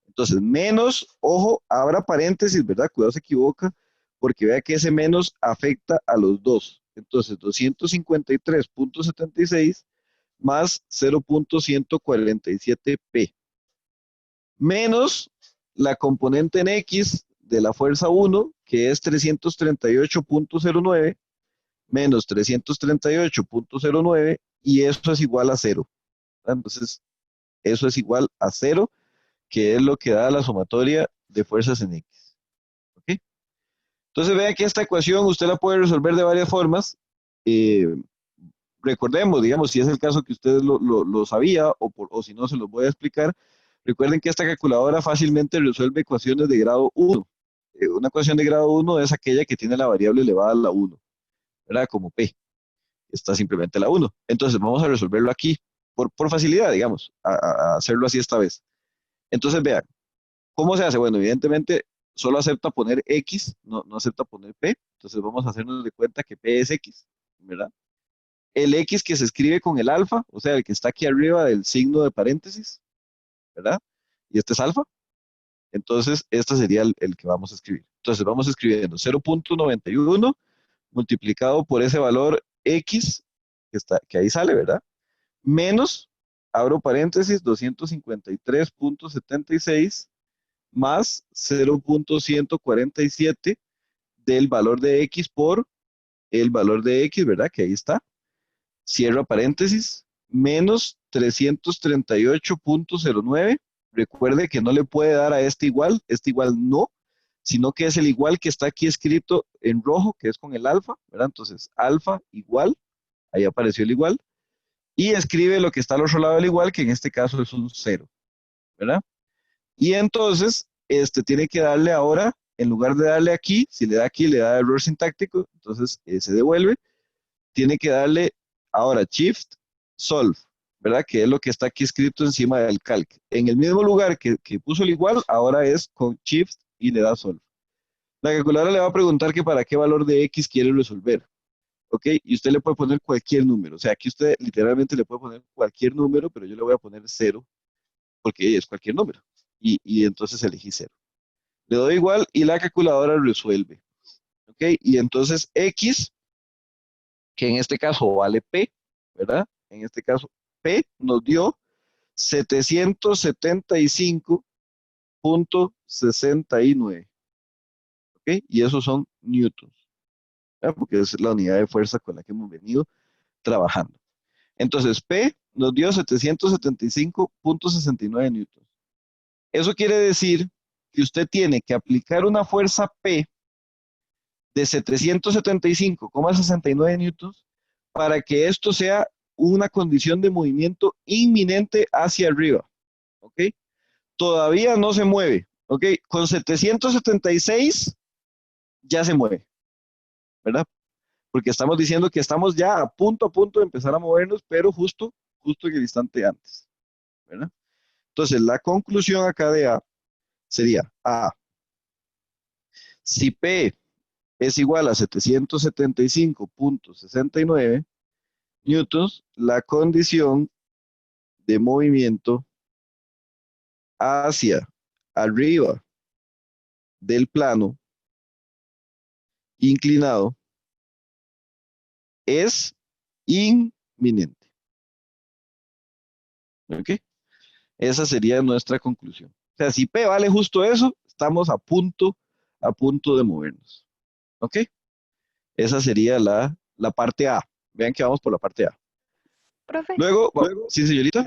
Entonces, menos, ojo, abra paréntesis, ¿verdad? Cuidado, se equivoca, porque vea que ese menos afecta a los dos. Entonces, 253.76 más 0.147 P. Menos la componente en X de la fuerza 1, que es 338.09, menos 338.09, y eso es igual a 0. Entonces, eso es igual a 0, que es lo que da la sumatoria de fuerzas en X. ¿Ok? Entonces, vea que esta ecuación usted la puede resolver de varias formas. Eh, Recordemos, digamos, si es el caso que usted lo sabía o si no, se los voy a explicar. Recuerden que esta calculadora fácilmente resuelve ecuaciones de grado 1. Una ecuación de grado 1 es aquella que tiene la variable elevada a la 1, ¿verdad? Como P. Está simplemente la 1. Entonces, vamos a resolverlo aquí por facilidad, digamos, a hacerlo así esta vez. Entonces, vean, ¿cómo se hace? Bueno, evidentemente solo acepta poner X, no acepta poner P, entonces vamos a hacernos de cuenta que P es X, ¿verdad? El X que se escribe con el alfa, o sea, el que está aquí arriba del signo de paréntesis, ¿verdad? Y este es alfa, entonces este sería el que vamos a escribir. Entonces vamos escribiendo 0.91 multiplicado por ese valor X que ahí sale, ¿verdad? Menos abro paréntesis, 253.76 más 0.147 del valor de X por el valor de X, ¿verdad? Que ahí está. Cierra paréntesis, menos 338.09. Recuerde que no le puede dar a este igual no, sino que es el igual que está aquí escrito en rojo, que es con el alfa, ¿verdad? Entonces, alfa igual, ahí apareció el igual, y escribe lo que está al otro lado del igual, que en este caso es un 0, ¿verdad? Y entonces, tiene que darle ahora, en lugar de darle aquí, si le da aquí, le da error sintáctico, entonces se devuelve, tiene que darle ahora Shift Solve, ¿verdad? Que es lo que está aquí escrito encima del calc. En el mismo lugar que puso el igual, ahora es con Shift y le da Solve. La calculadora le va a preguntar que para qué valor de X quiere resolver, ¿ok? Y usted le puede poner cualquier número. O sea, aquí usted literalmente le puede poner cualquier número, pero yo le voy a poner 0, porque es cualquier número. Y entonces elegí 0. Le doy igual y la calculadora resuelve, ¿ok? Y entonces X, que en este caso vale P, ¿verdad? En este caso P nos dio 775.69, ¿ok? Y esos son newtons, ¿verdad? Porque es la unidad de fuerza con la que hemos venido trabajando. Entonces, P nos dio 775.69 newtons. Eso quiere decir que usted tiene que aplicar una fuerza P de 775,69 newtons para que esto sea una condición de movimiento inminente hacia arriba, ¿ok? Todavía no se mueve, ¿ok? Con 776 ya se mueve, ¿verdad? Porque estamos diciendo que estamos ya a punto de empezar a movernos, pero justo en el instante antes, ¿verdad? Entonces, la conclusión acá de A sería A, si P es igual a 775.69 newtons, la condición de movimiento hacia arriba del plano inclinado es inminente. ¿Ok? Esa sería nuestra conclusión. O sea, si P vale justo eso, estamos a punto de movernos. ¿Ok? Esa sería la parte A. Vean que vamos por la parte A. Profe, Luego, sí, señorita.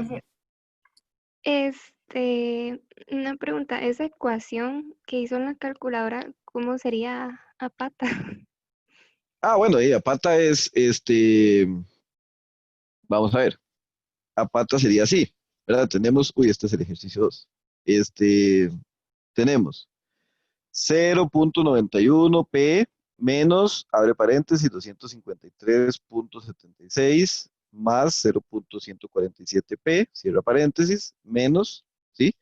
una pregunta, esa ecuación que hizo en la calculadora, ¿cómo sería a pata? Ah, bueno, a pata es, vamos a ver, a pata sería así, ¿verdad? Tenemos, este es el ejercicio 2. Tenemos 0.91 P menos, abre paréntesis, 253.76 más 0.147 P, cierra paréntesis, menos, ¿sí?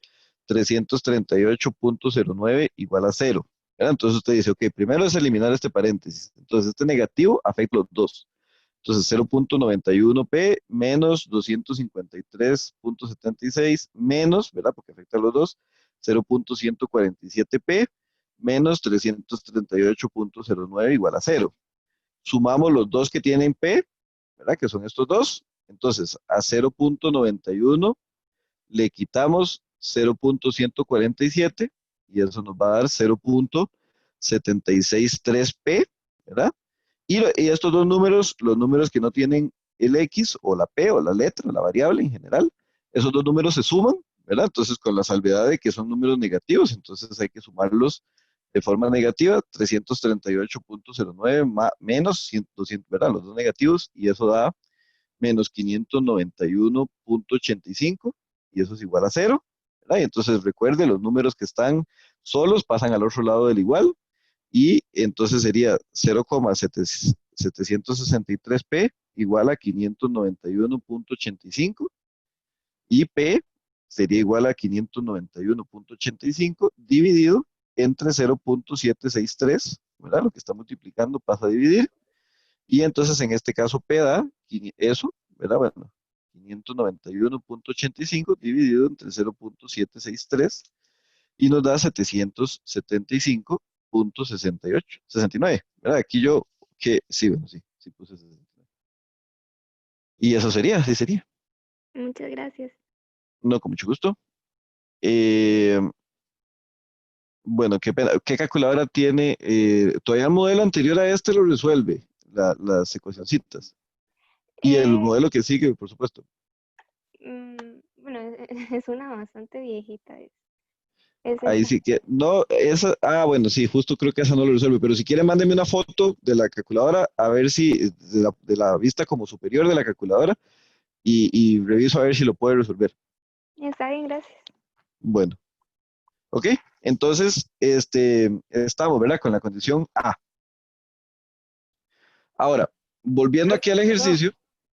338.09 igual a 0. ¿Verdad? Entonces usted dice, ok, primero es eliminar este paréntesis. Entonces este negativo afecta los dos. Entonces 0.91p menos 253.76 menos, ¿verdad? Porque afecta a los dos, 0.147p menos 338.09 igual a 0. Sumamos los dos que tienen p, ¿verdad? Que son estos dos. Entonces a 0.91 le quitamos 0.147 y eso nos va a dar 0.763p, ¿verdad? Y estos dos números, los números que no tienen el X o la P o la letra, la variable en general, esos dos números se suman, ¿verdad? Entonces, con la salvedad de que son números negativos, entonces hay que sumarlos de forma negativa, 338.09 menos 100, 200, ¿verdad? Los dos negativos, y eso da menos 591.85, y eso es igual a 0, ¿verdad? Y entonces recuerde, los números que están solos pasan al otro lado del igual, y entonces sería 0,763p igual a 591.85 y p sería igual a 591.85 dividido entre 0.763, ¿verdad? Lo que está multiplicando pasa a dividir y entonces en este caso p da eso, ¿verdad? Bueno, 591.85 dividido entre 0.763 y nos da 775.68, 69, ¿verdad? Aquí yo, que sí, bueno, sí puse 69. Y eso sería, así sería. Muchas gracias. No, con mucho gusto. Eh, bueno, qué pena. ¿Qué calculadora tiene? Todavía el modelo anterior a este lo resuelve, las ecuacioncitas. Y el Eh, modelo que sigue, por supuesto. bueno, es una bastante viejita. Es Ahí esa. sí que, no, esa, bueno, sí, justo creo que esa no lo resuelve, pero si quiere, mándeme una foto de la calculadora, a ver si, de la vista como superior de la calculadora, y reviso a ver si lo puede resolver. Está bien, gracias. Bueno, ok, entonces, estamos, ¿verdad? Con la condición A. Ahora, volviendo aquí al Perdón, ejercicio,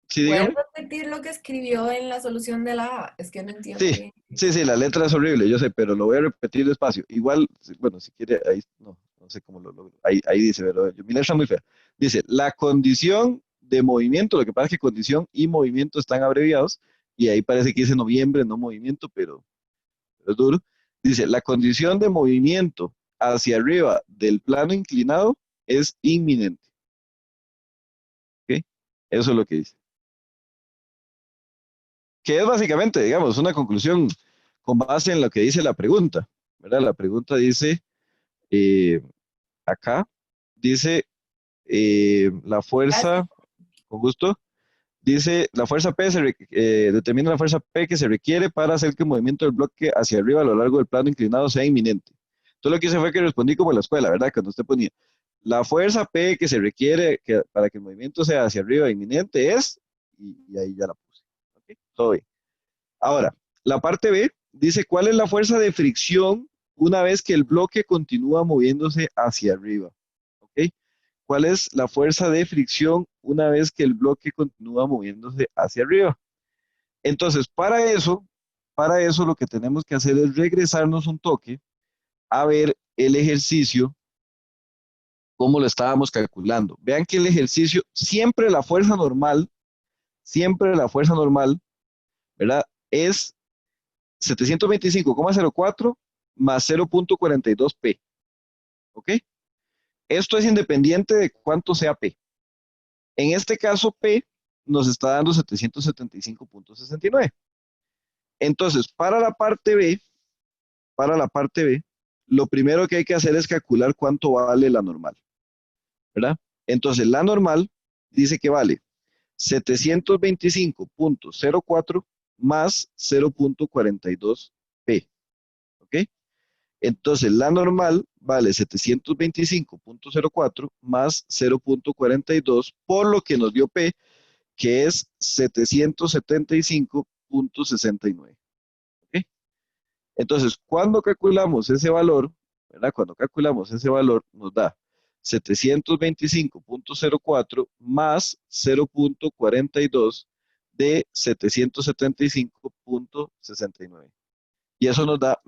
sí, ¿puedes dígame. repetir lo que escribió en la solución de la A? Es que no entiendo Sí, bien. sí, la letra es horrible, yo sé, pero lo voy a repetir despacio. Igual, bueno, si quiere, ahí, no sé cómo lo logro. Ahí dice, pero mi letra es muy fea. Dice, la condición de movimiento, lo que pasa es que condición y movimiento están abreviados, y ahí parece que dice noviembre, no movimiento, pero es duro. Dice, la condición de movimiento hacia arriba del plano inclinado es inminente. ¿Ok? Eso es lo que dice. Que es básicamente, digamos, una conclusión con base en lo que dice la pregunta, ¿verdad? La pregunta dice, eh, acá, dice, la Gracias. fuerza, con gusto, dice, la fuerza P determina la fuerza P que se requiere para hacer que el movimiento del bloque hacia arriba a lo largo del plano inclinado sea inminente. Entonces lo que hice fue que respondí como en la escuela, ¿verdad? Cuando usted ponía, la fuerza P que se requiere para que el movimiento sea hacia arriba inminente es, y ahí ya la puse. ¿Ok? Todo bien. Ahora, la parte B dice cuál es la fuerza de fricción una vez que el bloque continúa moviéndose hacia arriba. ¿Ok? ¿Cuál es la fuerza de fricción una vez que el bloque continúa moviéndose hacia arriba? Entonces, para eso lo que tenemos que hacer es regresarnos un toque a ver el ejercicio, cómo lo estábamos calculando. Vean que el ejercicio, siempre la fuerza normal, ¿verdad? Es 725,04 más 0.42 P. ¿Ok? Esto es independiente de cuánto sea P. En este caso, P nos está dando 775,69. Entonces, para la parte B, lo primero que hay que hacer es calcular cuánto vale la normal, ¿verdad? Entonces, la normal dice que vale 725,04 más 0.42 P. ¿Ok? Entonces, la normal vale 725,04 más 0.42 por lo que nos dio P, que es 775,69. ¿Ok? Entonces, cuando calculamos ese valor, ¿verdad? Cuando calculamos ese valor, nos da 725,04 más 0.42 de 775,69. Y eso nos da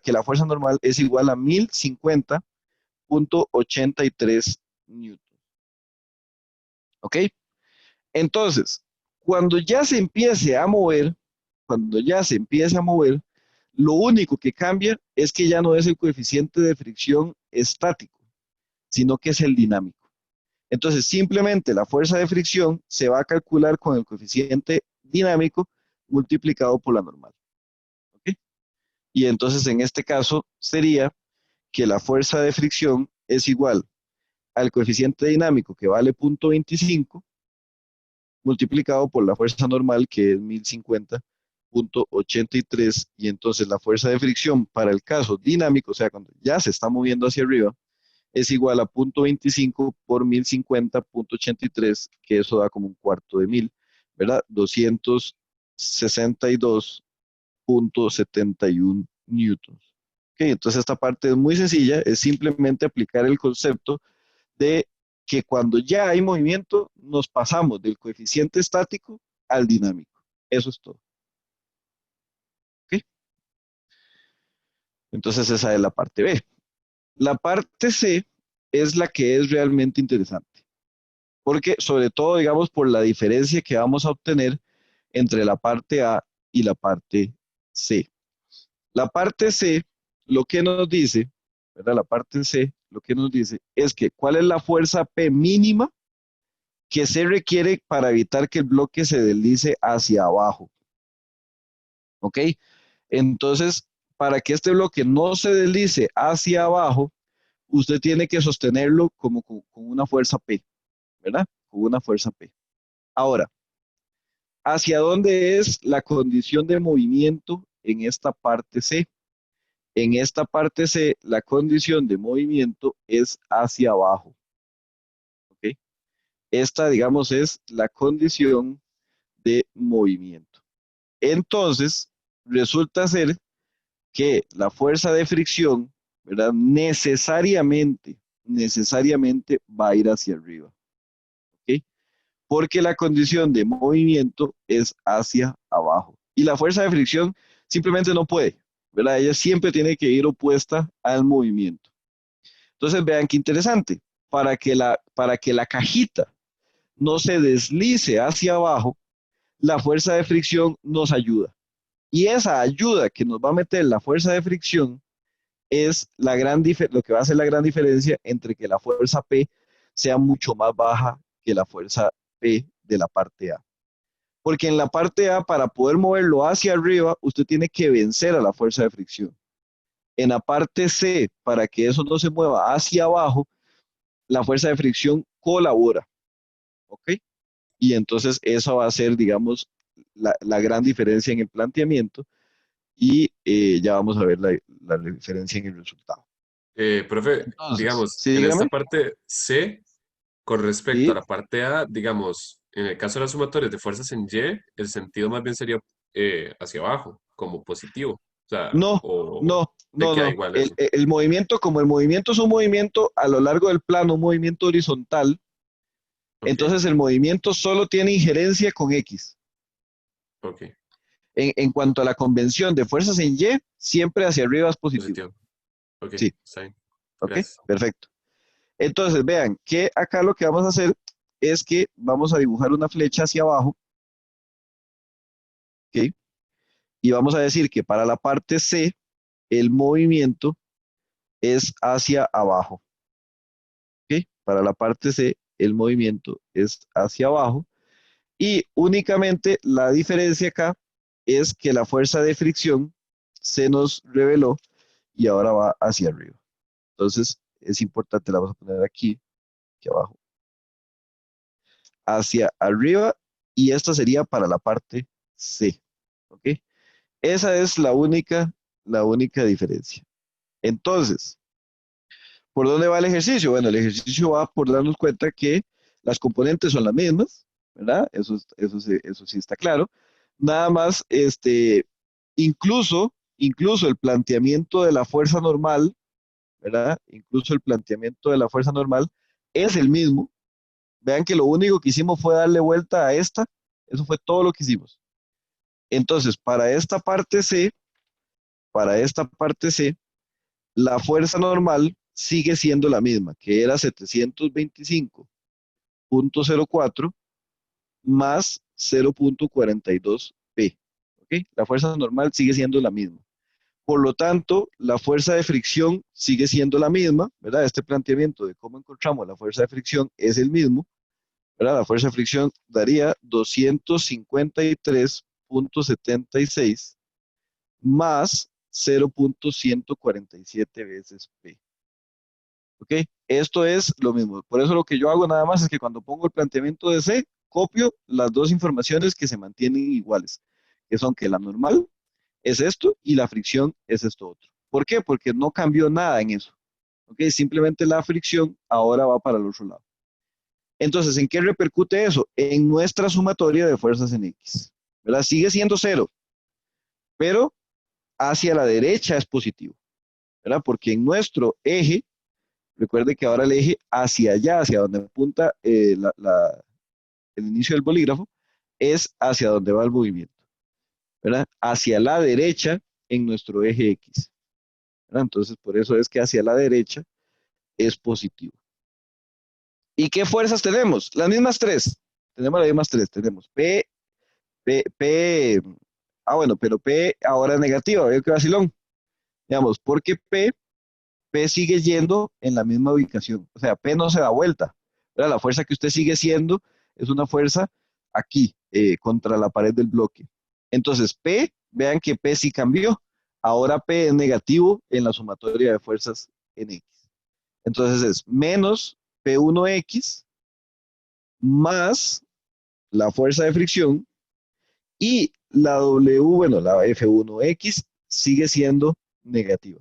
que la fuerza normal es igual a 1050,83 newton. ¿Ok? Entonces, cuando ya se empiece a mover, cuando ya se empiece a mover, lo único que cambia es que ya no es el coeficiente de fricción estático, sino que es el dinámico. Entonces, simplemente la fuerza de fricción se va a calcular con el coeficiente dinámico multiplicado por la normal. ¿Ok? Y entonces, en este caso, sería que la fuerza de fricción es igual al coeficiente dinámico, que vale 0.25, multiplicado por la fuerza normal, que es 1050,83, y entonces la fuerza de fricción para el caso dinámico, o sea, cuando ya se está moviendo hacia arriba, es igual a 0.25 por 1050,83, que eso da como un cuarto de mil, ¿verdad? 262,71 newtons. Ok, entonces esta parte es muy sencilla, es simplemente aplicar el concepto de que cuando ya hay movimiento, nos pasamos del coeficiente estático al dinámico. Eso es todo. ¿Ok? Entonces esa es la parte B. La parte C es la que es realmente interesante, porque sobre todo, digamos, por la diferencia que vamos a obtener entre la parte A y la parte C. La parte C, lo que nos dice, ¿verdad? La parte C, lo que nos dice es que cuál es la fuerza P mínima que se requiere para evitar que el bloque se deslice hacia abajo. ¿ok? Entonces, para que este bloque no se deslice hacia abajo, usted tiene que sostenerlo como con una fuerza P, ¿verdad? Con una fuerza P. Ahora, ¿hacia dónde es la condición de movimiento en esta parte C? En esta parte C, la condición de movimiento es hacia abajo, ¿ok? Esta, digamos, es la condición de movimiento. Entonces, resulta ser que la fuerza de fricción, ¿verdad? Necesariamente va a ir hacia arriba, ¿ok? Porque la condición de movimiento es hacia abajo. Y la fuerza de fricción simplemente no puede, ¿verdad? Ella siempre tiene que ir opuesta al movimiento. Entonces, vean qué interesante. Para que la cajita no se deslice hacia abajo, la fuerza de fricción nos ayuda. Y esa ayuda que nos va a meter la fuerza de fricción es lo que va a hacer la gran diferencia entre que la fuerza P sea mucho más baja que la fuerza P de la parte A. Porque en la parte A, para poder moverlo hacia arriba, usted tiene que vencer a la fuerza de fricción. En la parte C, para que eso no se mueva hacia abajo, la fuerza de fricción colabora, ¿ok? Y entonces esa va a ser, digamos, la gran diferencia en el planteamiento y ya vamos a ver la diferencia en el resultado. Profe, Entonces, digamos, sí, en esta dígame. parte C, con respecto a Sí, la parte A, digamos, en el caso de las sumatorias de fuerzas en Y, el sentido más bien sería hacia abajo, como positivo. O sea, no, o no, te no, queda no. igual El, eso. el movimiento, como el movimiento es un movimiento a lo largo del plano, un movimiento horizontal, Ok, entonces el movimiento solo tiene injerencia con X. ok, En cuanto a la convención de fuerzas en Y, siempre hacia arriba es positivo. positivo. Ok, Sí, está bien. ok, Gracias. perfecto. Entonces, vean que acá lo que vamos a hacer es que vamos a dibujar una flecha hacia abajo, ¿ok? Y vamos a decir que para la parte C, el movimiento es hacia abajo, ¿ok? Para la parte C, el movimiento es hacia abajo. Y únicamente la diferencia acá es que la fuerza de fricción se nos reveló y ahora va hacia arriba. Entonces, es importante, la vamos a poner aquí abajo, hacia arriba, y esta sería para la parte C, ¿ok? Esa es la única diferencia. Entonces, ¿por dónde va el ejercicio? Bueno, el ejercicio va por darnos cuenta que las componentes son las mismas, ¿verdad? Eso sí está claro. Nada más, incluso el planteamiento de la fuerza normal, ¿verdad? Incluso el planteamiento de la fuerza normal es el mismo. Vean que lo único que hicimos fue darle vuelta a esta. Eso fue todo lo que hicimos. Entonces, para esta parte C, la fuerza normal sigue siendo la misma, que era 725.04 más 0.42 P. ¿Ok? La fuerza normal sigue siendo la misma. Por lo tanto, la fuerza de fricción sigue siendo la misma, ¿verdad? Este planteamiento de cómo encontramos la fuerza de fricción es el mismo, ¿verdad? La fuerza de fricción daría 253.76 más 0.147 veces P. ¿Ok? Esto es lo mismo. Por eso lo que yo hago nada más es que cuando pongo el planteamiento de C, copio las dos informaciones que se mantienen iguales, que son que la normal es esto y la fricción es esto otro. ¿Por qué? Porque no cambió nada en eso. ¿Ok? Simplemente la fricción ahora va para el otro lado. Entonces, ¿en qué repercute eso? En nuestra sumatoria de fuerzas en X. ¿Verdad? Sigue siendo cero, pero hacia la derecha es positivo. ¿Verdad? Porque en nuestro eje, recuerde que ahora el eje hacia allá, hacia donde apunta el inicio del bolígrafo, es hacia donde va el movimiento, ¿verdad? Hacia la derecha en nuestro eje X, ¿verdad? Entonces, por eso es que hacia la derecha es positivo. ¿Y qué fuerzas tenemos? Las mismas tres. Tenemos las mismas tres. Tenemos P, bueno, pero P ahora es negativa, veo que vacilón. Digamos, porque P sigue yendo en la misma ubicación. O sea, P no se da vuelta, ¿verdad? La fuerza que usted sigue siendo es una fuerza aquí, contra la pared del bloque. Entonces, P, vean que P sí cambió. Ahora P es negativo en la sumatoria de fuerzas en X. Entonces es menos P1X más la fuerza de fricción y la W, bueno, la F1X sigue siendo negativa.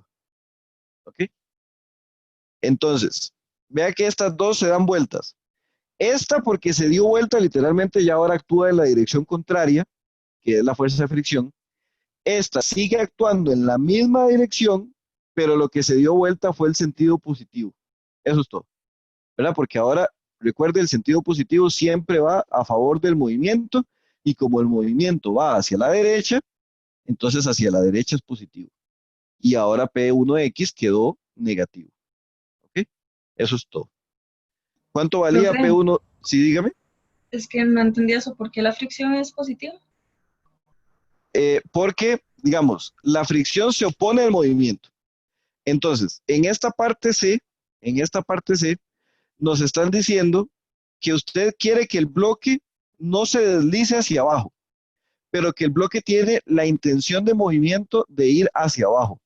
¿Ok? Entonces, vea que estas dos se dan vueltas. Esta porque se dio vuelta literalmente ya ahora actúa en la dirección contraria, que es la fuerza de fricción. Esta sigue actuando en la misma dirección, pero lo que se dio vuelta fue el sentido positivo. Eso es todo, ¿verdad? Porque ahora, recuerde, el sentido positivo siempre va a favor del movimiento y como el movimiento va hacia la derecha, entonces hacia la derecha es positivo. Y ahora P1X quedó negativo. ¿Ok? Eso es todo. ¿Cuánto valía Profe, P1? Sí, dígame. es que no entendí eso. ¿Por qué la fricción es positiva? Porque, digamos, la fricción se opone al movimiento. Entonces, en esta parte C, nos están diciendo que usted quiere que el bloque no se deslice hacia abajo, pero que el bloque tiene la intención de movimiento de ir hacia abajo.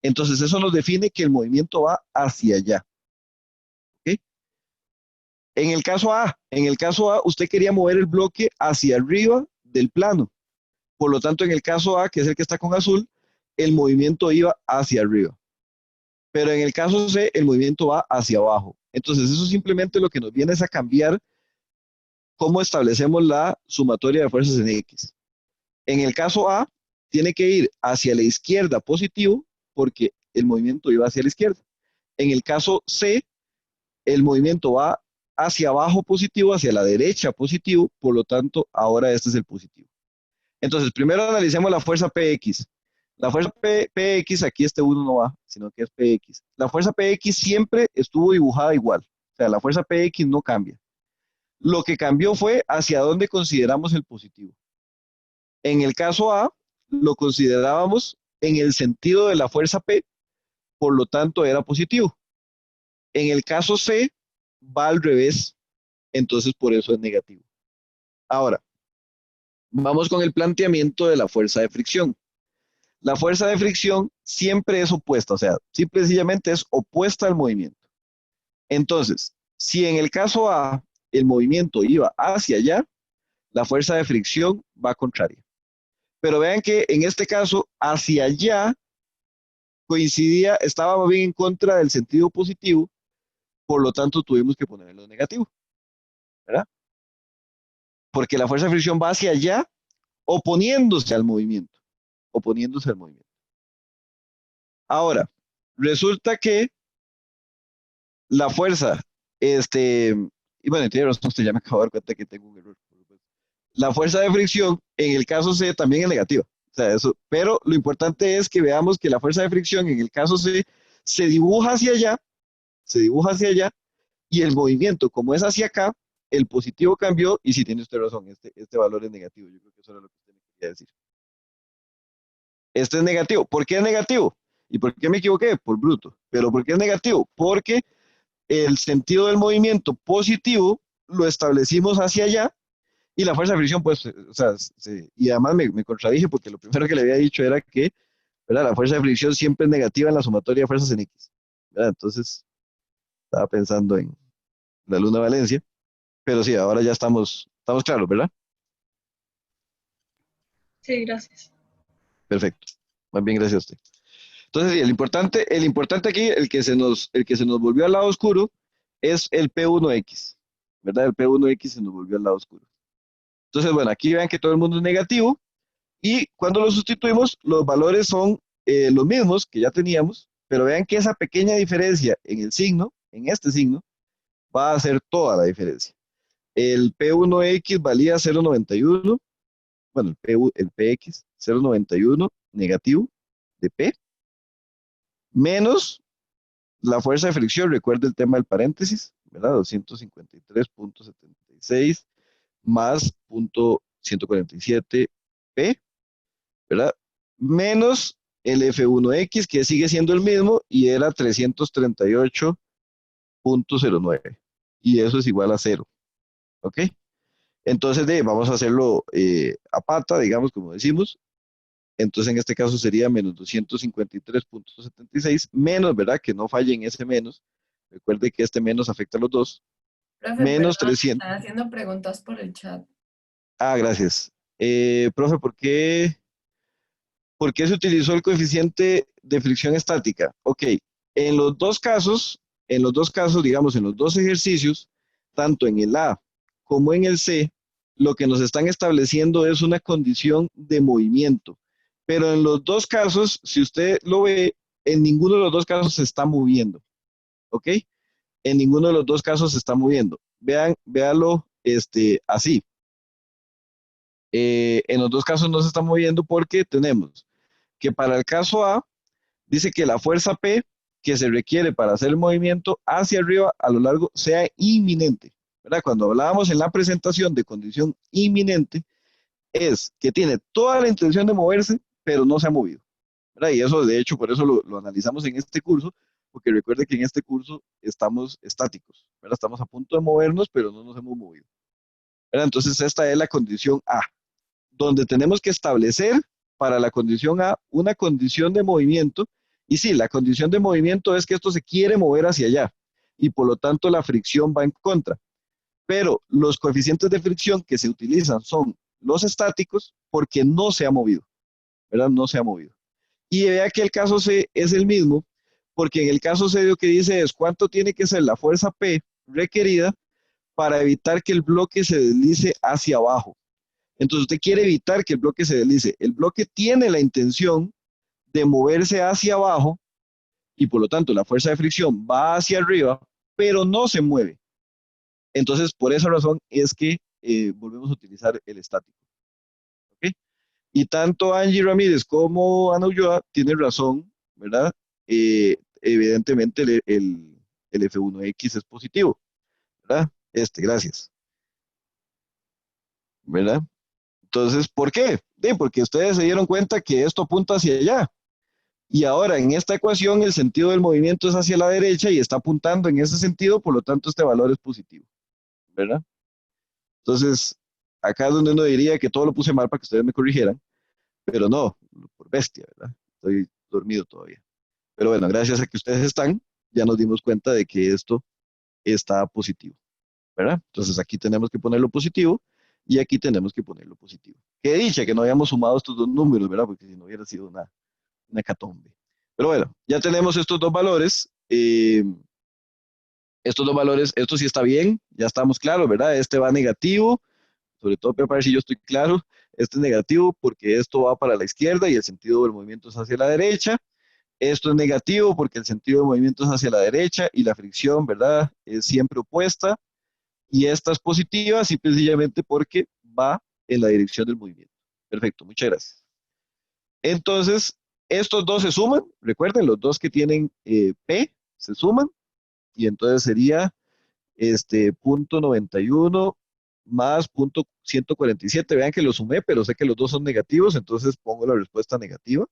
Entonces, eso nos define que el movimiento va hacia allá. ¿Ok? En el caso A, usted quería mover el bloque hacia arriba del plano. Por lo tanto, en el caso A, que es el que está con azul, el movimiento iba hacia arriba. Pero en el caso C, el movimiento va hacia abajo. Entonces, eso simplemente lo que nos viene es a cambiar cómo establecemos la sumatoria de fuerzas en X. En el caso A, tiene que ir hacia la izquierda positivo, porque el movimiento iba hacia la izquierda. En el caso C, el movimiento va hacia abajo positivo, hacia la derecha positivo, por lo tanto, ahora este es el positivo. Entonces, primero analicemos la fuerza PX. La fuerza PX, aquí este 1 no va, sino que es PX. La fuerza PX siempre estuvo dibujada igual. O sea, la fuerza PX no cambia. Lo que cambió fue hacia dónde consideramos el positivo. En el caso A, lo considerábamos en el sentido de la fuerza P, por lo tanto era positivo. En el caso C, va al revés, entonces por eso es negativo. Ahora, vamos con el planteamiento de la fuerza de fricción. La fuerza de fricción siempre es opuesta, o sea, simple y sencillamente es opuesta al movimiento. Entonces, si en el caso A el movimiento iba hacia allá, la fuerza de fricción va contraria. Pero vean que en este caso, hacia allá coincidía, estaba bien en contra del sentido positivo, por lo tanto tuvimos que ponerlo negativo, ¿verdad? Porque la fuerza de fricción va hacia allá oponiéndose al movimiento, oponiéndose al movimiento. Ahora, resulta que la fuerza, y bueno, tiene razón, usted ya me acabo de dar cuenta que tengo un error. La fuerza de fricción, en el caso C, también es negativa. O sea, eso, pero lo importante es que veamos que la fuerza de fricción, en el caso C, se dibuja hacia allá, y el movimiento, como es hacia acá, el positivo cambió, y sí tiene usted razón, este valor es negativo. Yo creo que eso era lo que usted me quería decir. Este es negativo. ¿Por qué es negativo? ¿Y por qué me equivoqué? Por bruto. ¿Pero por qué es negativo? Porque el sentido del movimiento positivo lo establecimos hacia allá y la fuerza de fricción, pues, o sea, y además me contradije porque lo primero que le había dicho era que, ¿verdad? La fuerza de fricción siempre es negativa en la sumatoria de fuerzas en X, ¿verdad? Entonces, estaba pensando en la Luna Valencia, pero sí, ahora ya estamos claros, ¿verdad? Sí, gracias. Perfecto. Más bien, gracias a usted. Entonces, sí, el importante aquí, el que se nos volvió al lado oscuro, es el P1X, ¿verdad? El P1X se nos volvió al lado oscuro. Entonces, bueno, aquí vean que todo el mundo es negativo y cuando lo sustituimos, los valores son los mismos que ya teníamos, pero vean que esa pequeña diferencia en el signo, en este signo, va a hacer toda la diferencia. El P1X valía 0,91, bueno, el PX 0,91 negativo de P, menos la fuerza de fricción, recuerda el tema del paréntesis, ¿verdad? 253.76 más 0.147P, ¿verdad? Menos el F1X, que sigue siendo el mismo, y era 338.09. Y eso es igual a 0. ¿Ok? Entonces, vamos a hacerlo a pata, digamos, como decimos. Entonces, en este caso sería menos 253.76, menos, ¿verdad? Que no falle en ese menos. Recuerde que este menos afecta a los dos. Profe, Menos perdón, 300. están haciendo preguntas por el chat. Ah, gracias. Profe, ¿por qué se utilizó el coeficiente de fricción estática? Ok, en los dos casos, digamos, en los dos ejercicios, tanto en el A como en el C, lo que nos están estableciendo es una condición de movimiento. Pero en los dos casos, si usted lo ve, en ninguno de los dos casos se está moviendo. ¿Ok? En ninguno de los dos casos se está moviendo. Véalo así. En los dos casos no se está moviendo porque tenemos que para el caso A, dice que la fuerza P que se requiere para hacer el movimiento hacia arriba a lo largo sea inminente. ¿Verdad? Cuando hablábamos en la presentación de condición inminente, es que tiene toda la intención de moverse, pero no se ha movido. ¿Verdad? Y eso, de hecho, por eso lo analizamos en este curso, porque recuerde que en este curso estamos estáticos. ¿Verdad? Estamos a punto de movernos, pero no nos hemos movido. ¿Verdad? Entonces, esta es la condición A, donde tenemos que establecer para la condición A una condición de movimiento. Y sí, la condición de movimiento es que esto se quiere mover hacia allá y por lo tanto la fricción va en contra. Pero los coeficientes de fricción que se utilizan son los estáticos porque no se ha movido, ¿verdad? No se ha movido. Y vea que el caso C es el mismo, porque en el caso C lo que dice es cuánto tiene que ser la fuerza P requerida para evitar que el bloque se deslice hacia abajo. Entonces usted quiere evitar que el bloque se deslice. El bloque tiene la intención de moverse hacia abajo y por lo tanto la fuerza de fricción va hacia arriba, pero no se mueve. Entonces por esa razón es que volvemos a utilizar el estático. ¿Okay? Y tanto Angie Ramírez como Ana Ulloa tienen razón, ¿verdad? Evidentemente el F1X es positivo, ¿verdad? Gracias, ¿verdad? Entonces, ¿por qué? Porque ustedes se dieron cuenta que esto apunta hacia allá. Y ahora en esta ecuación el sentido del movimiento es hacia la derecha y está apuntando en ese sentido, por lo tanto este valor es positivo, ¿verdad? Entonces, acá es donde uno diría que todo lo puse mal para que ustedes me corrigieran, pero no, por bestia, ¿verdad? Estoy dormido todavía. Pero bueno, gracias a que ustedes están, ya nos dimos cuenta de que esto está positivo, ¿verdad? Entonces aquí tenemos que ponerlo positivo y aquí tenemos que ponerlo positivo. Qué dicha que no hayamos sumado estos dos números, ¿verdad? Porque si no hubiera sido una hecatombe. Pero bueno, ya tenemos estos dos valores. Estos dos valores, esto sí está bien, ya estamos claros, ¿verdad? Este va negativo, sobre todo para ver si yo estoy claro. Este es negativo porque esto va para la izquierda y el sentido del movimiento es hacia la derecha. Esto es negativo porque el sentido del movimiento es hacia la derecha y la fricción, ¿verdad? Es siempre opuesta. Y esta es positiva, simple y sencillamente porque va en la dirección del movimiento. Perfecto, muchas gracias. Entonces, estos dos se suman, recuerden, los dos que tienen P se suman, y entonces sería punto 91 más punto 147. Vean que lo sumé, pero sé que los dos son negativos, entonces pongo la respuesta negativa,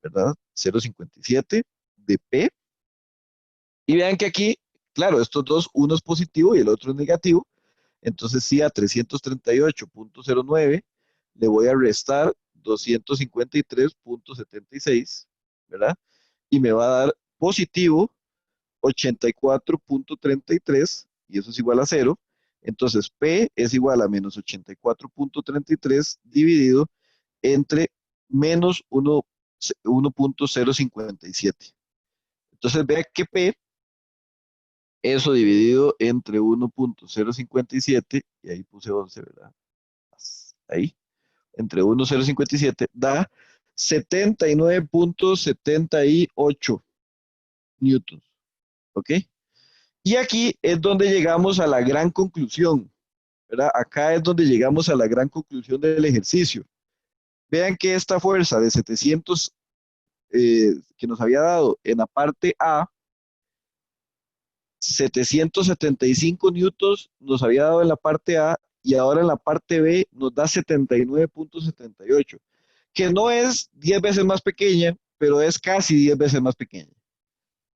¿verdad? 0,57 de P. Y vean que aquí, claro, estos dos, uno es positivo y el otro es negativo, entonces sí a 338.09 le voy a restar 253.76, ¿verdad? Y me va a dar positivo 84.33 y eso es igual a 0. Entonces P es igual a menos 84.33 dividido entre menos 1.057. Entonces vea que P, eso dividido entre 1.057, y ahí puse 11, ¿verdad? Ahí, entre 1.057 da 79.78 newtons. ¿Ok? Y aquí es donde llegamos a la gran conclusión, ¿verdad? Acá es donde llegamos a la gran conclusión del ejercicio. Vean que esta fuerza de 700 que nos había dado en la parte A, 775 newtons nos había dado en la parte A y ahora en la parte B nos da 79.78, que no es 10 veces más pequeña, pero es casi 10 veces más pequeña,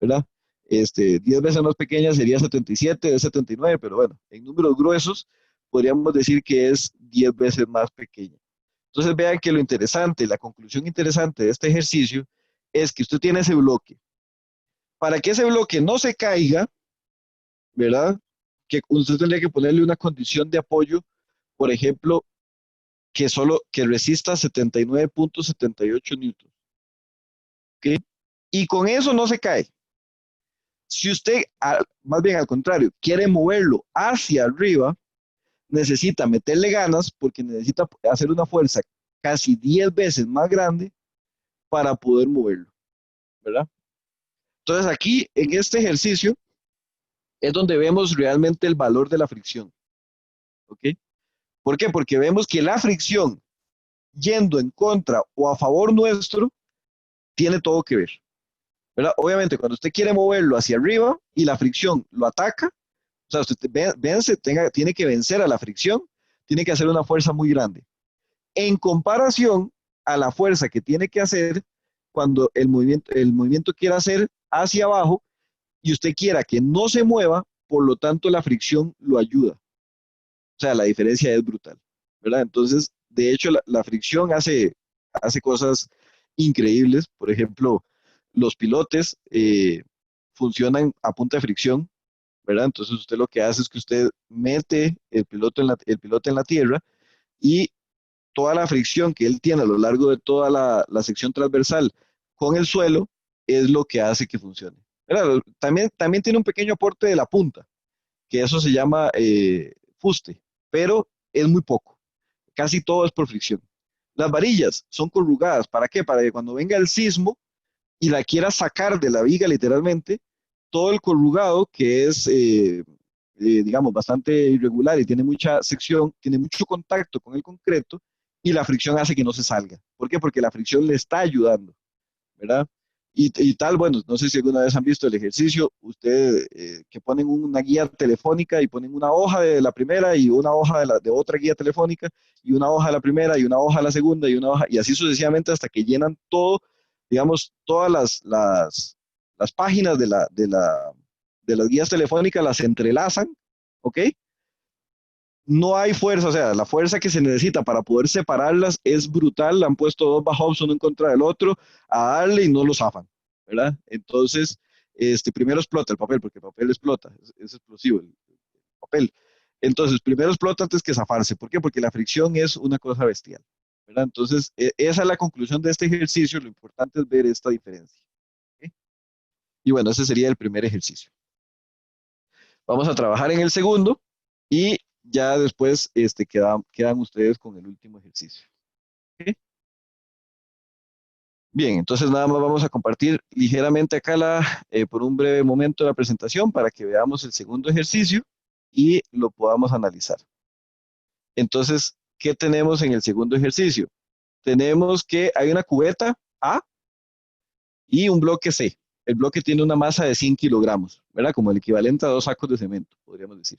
¿verdad? 10 veces más pequeña sería 77, es 79, pero bueno, en números gruesos, podríamos decir que es 10 veces más pequeña. Entonces vean que lo interesante, la conclusión interesante de este ejercicio es que usted tiene ese bloque. Para que ese bloque no se caiga, ¿verdad? Que usted tendría que ponerle una condición de apoyo, por ejemplo, que resista 79.78 newtons, ¿ok? Y con eso no se cae. Si usted, más bien al contrario, quiere moverlo hacia arriba, necesita meterle ganas porque necesita hacer una fuerza casi 10 veces más grande para poder moverlo, ¿verdad? Entonces aquí, en este ejercicio, es donde vemos realmente el valor de la fricción, ¿ok? ¿Por qué? Porque vemos que la fricción yendo en contra o a favor nuestro tiene todo que ver, ¿verdad? Obviamente, cuando usted quiere moverlo hacia arriba y la fricción lo ataca, o sea, usted tiene que vencer a la fricción, tiene que hacer una fuerza muy grande. En comparación a la fuerza que tiene que hacer cuando el movimiento quiera hacer hacia abajo y usted quiera que no se mueva, por lo tanto la fricción lo ayuda. O sea, la diferencia es brutal, ¿verdad? Entonces, de hecho, la fricción hace cosas increíbles. Por ejemplo, los pilotes funcionan a punta de fricción, ¿verdad? Entonces, usted lo que hace es que usted mete el pilote en la tierra y toda la fricción que él tiene a lo largo de toda la sección transversal con el suelo es lo que hace que funcione, ¿verdad? También tiene un pequeño aporte de la punta, que eso se llama fuste, pero es muy poco. Casi todo es por fricción. Las varillas son corrugadas. ¿Para qué? Para que cuando venga el sismo y la quiera sacar de la viga literalmente, todo el corrugado, que es, digamos, bastante irregular y tiene mucha sección, tiene mucho contacto con el concreto y la fricción hace que no se salga. ¿Por qué? Porque la fricción le está ayudando, ¿verdad? Y tal, bueno, no sé si alguna vez han visto el ejercicio, ustedes que ponen una guía telefónica y ponen una hoja de la primera y una hoja de otra guía telefónica y una hoja de la primera y una hoja de la segunda y una hoja, y así sucesivamente hasta que llenan todo, digamos, todas las páginas de las guías telefónicas las entrelazan, ¿ok? No hay fuerza, o sea, la fuerza que se necesita para poder separarlas es brutal. Han puesto dos bajos uno en contra del otro a darle y no lo zafan, ¿verdad? Entonces, primero explota el papel, porque el papel explota, es explosivo el papel. Entonces, primero explota antes que zafarse. ¿Por qué? Porque la fricción es una cosa bestial, ¿verdad? Entonces, esa es la conclusión de este ejercicio. Lo importante es ver esta diferencia, ¿ok? Y bueno, ese sería el primer ejercicio. Vamos a trabajar en el segundo y ya después quedan ustedes con el último ejercicio. ¿Ok? Bien, entonces nada más vamos a compartir ligeramente acá por un breve momento la presentación para que veamos el segundo ejercicio y lo podamos analizar. Entonces, ¿qué tenemos en el segundo ejercicio? Tenemos que hay una cubeta A y un bloque C. El bloque tiene una masa de 100 kilogramos, ¿verdad? Como el equivalente a 2 sacos de cemento, podríamos decir.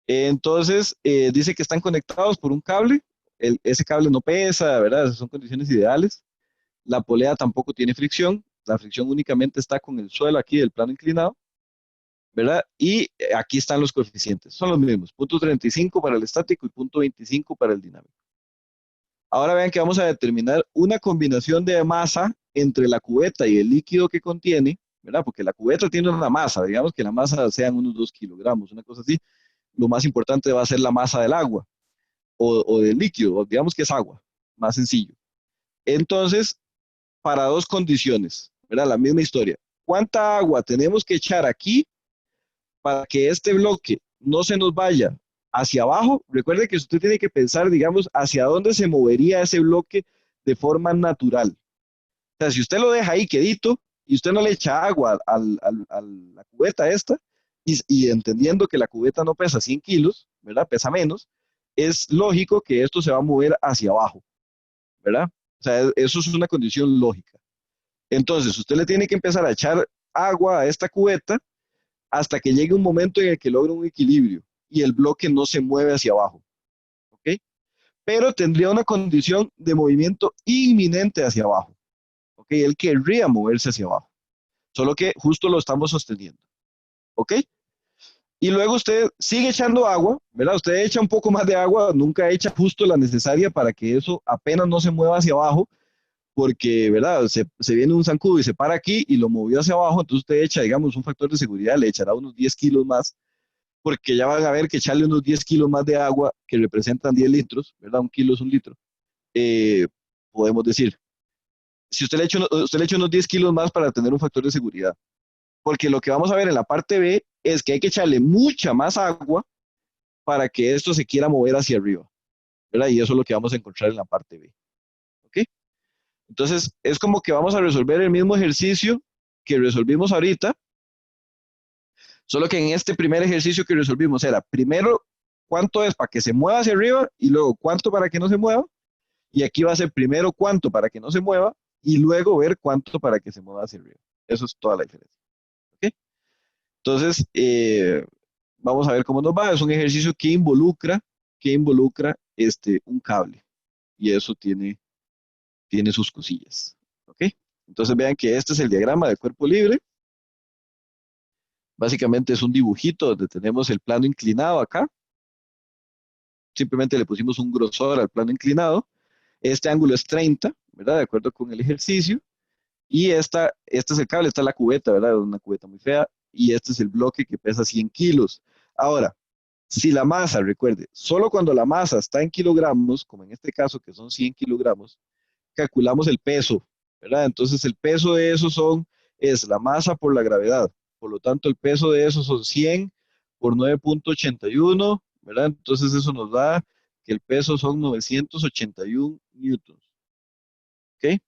Entonces, dice que están conectados por un cable. Ese cable no pesa, ¿verdad? Esas son condiciones ideales. La polea tampoco tiene fricción. La fricción únicamente está con el suelo aquí del plano inclinado, ¿verdad? Y aquí están los coeficientes. Son los mismos. 0.35 para el estático y 0.25 para el dinámico. Ahora vean que vamos a determinar una combinación de masa entre la cubeta y el líquido que contiene, ¿verdad? Porque la cubeta tiene una masa, digamos que la masa sean unos 2 kilogramos, una cosa así. Lo más importante va a ser la masa del agua o del líquido, o digamos que es agua, más sencillo. Entonces, para dos condiciones, ¿verdad? La misma historia. ¿Cuánta agua tenemos que echar aquí para que este bloque no se nos vaya hacia abajo? Recuerde que usted tiene que pensar, digamos, hacia dónde se movería ese bloque de forma natural. O sea, si usted lo deja ahí quedito y usted no le echa agua a la cubeta esta, y entendiendo que la cubeta no pesa 100 kilos, ¿verdad? Pesa menos, es lógico que esto se va a mover hacia abajo, ¿verdad? O sea, eso es una condición lógica. Entonces, usted le tiene que empezar a echar agua a esta cubeta hasta que llegue un momento en el que logra un equilibrio y el bloque no se mueve hacia abajo, ¿ok? Pero tendría una condición de movimiento inminente hacia abajo, ¿ok? Él querría moverse hacia abajo, solo que justo lo estamos sosteniendo, ¿ok? Y luego usted sigue echando agua, ¿verdad? Usted echa un poco más de agua, nunca echa justo la necesaria para que eso apenas no se mueva hacia abajo, porque, ¿verdad? Se viene un zancudo y se para aquí y lo movió hacia abajo, entonces usted echa, digamos, un factor de seguridad, le echará unos 10 kilos más, porque ya van a ver que echarle unos 10 kilos más de agua, que representan 10 litros, ¿verdad? Un kilo es un litro, eh, podemos decir. Si usted le echa unos 10 kilos más para tener un factor de seguridad, porque lo que vamos a ver en la parte B es que hay que echarle mucha más agua para que esto se quiera mover hacia arriba, ¿verdad? Y eso es lo que vamos a encontrar en la parte B, ¿ok? Entonces, es como que vamos a resolver el mismo ejercicio que resolvimos ahorita, solo que en este primer ejercicio que resolvimos era primero cuánto es para que se mueva hacia arriba y luego cuánto para que no se mueva, y aquí va a ser primero cuánto para que no se mueva y luego ver cuánto para que se mueva hacia arriba. Eso es toda la diferencia, ¿ok? Entonces, vamos a ver cómo nos va. Es un ejercicio que involucra un cable y eso tiene sus cosillas, ¿ok? Entonces vean que este es el diagrama de cuerpo libre. Básicamente es un dibujito donde tenemos el plano inclinado acá. Simplemente le pusimos un grosor al plano inclinado. Este ángulo es 30, ¿verdad? De acuerdo con el ejercicio. Y este es el cable, esta es la cubeta, ¿verdad? Es una cubeta muy fea. Y este es el bloque que pesa 100 kilos. Ahora, si la masa, recuerde, solo cuando la masa está en kilogramos, como en este caso que son 100 kilogramos, calculamos el peso, ¿verdad? Entonces el peso de eso es la masa por la gravedad. Por lo tanto, el peso de eso son 100 por 9.81, ¿verdad? Entonces eso nos da que el peso son 981 newtons, ¿ok?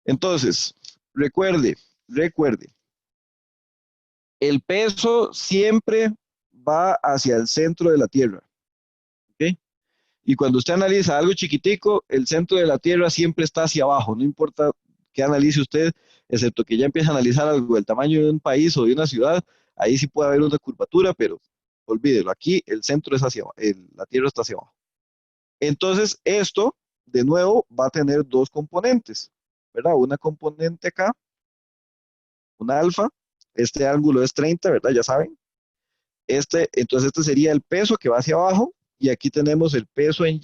Entonces, recuerde, el peso siempre va hacia el centro de la Tierra, ¿ok? Y cuando usted analiza algo chiquitico, el centro de la Tierra siempre está hacia abajo, no importa qué analice usted, excepto que ya empiece a analizar algo del tamaño de un país o de una ciudad, ahí sí puede haber una curvatura, pero olvídelo, aquí el centro es hacia abajo, la Tierra está hacia abajo. Entonces, esto, de nuevo, va a tener dos componentes, ¿verdad? Una componente acá, una alfa, este ángulo es 30, ¿verdad? Ya saben. Entonces, este sería el peso que va hacia abajo, y aquí tenemos el peso en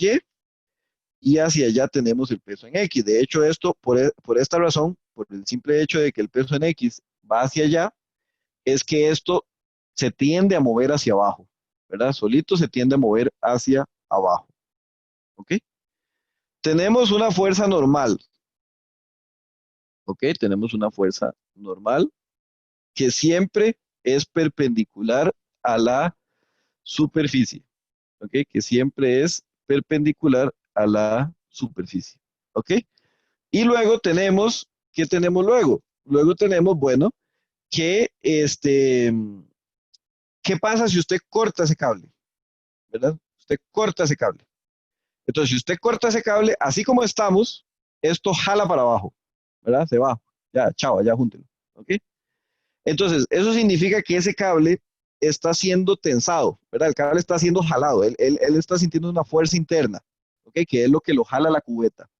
y hacia allá tenemos el peso en X. De hecho, esto, por esta razón, por el simple hecho de que el peso en X va hacia allá, es que esto se tiende a mover hacia abajo, ¿verdad? Solito se tiende a mover hacia abajo, ¿ok? Tenemos una fuerza normal, ¿ok? Tenemos una fuerza normal que siempre es perpendicular a la superficie, ¿ok? Que siempre es perpendicular a la superficie, ¿ok? Y luego ¿qué tenemos luego? Luego tenemos, bueno, que ¿qué pasa si usted corta ese cable? ¿Verdad? Usted corta ese cable. Entonces, si usted corta ese cable, así como estamos, esto jala para abajo, ¿verdad? Se va. Ya, chao, ya júntelo, ¿ok? Entonces, eso significa que ese cable está siendo tensado, ¿verdad? El cable está siendo jalado, él está sintiendo una fuerza interna, ¿ok? Que es lo que lo jala la cubeta.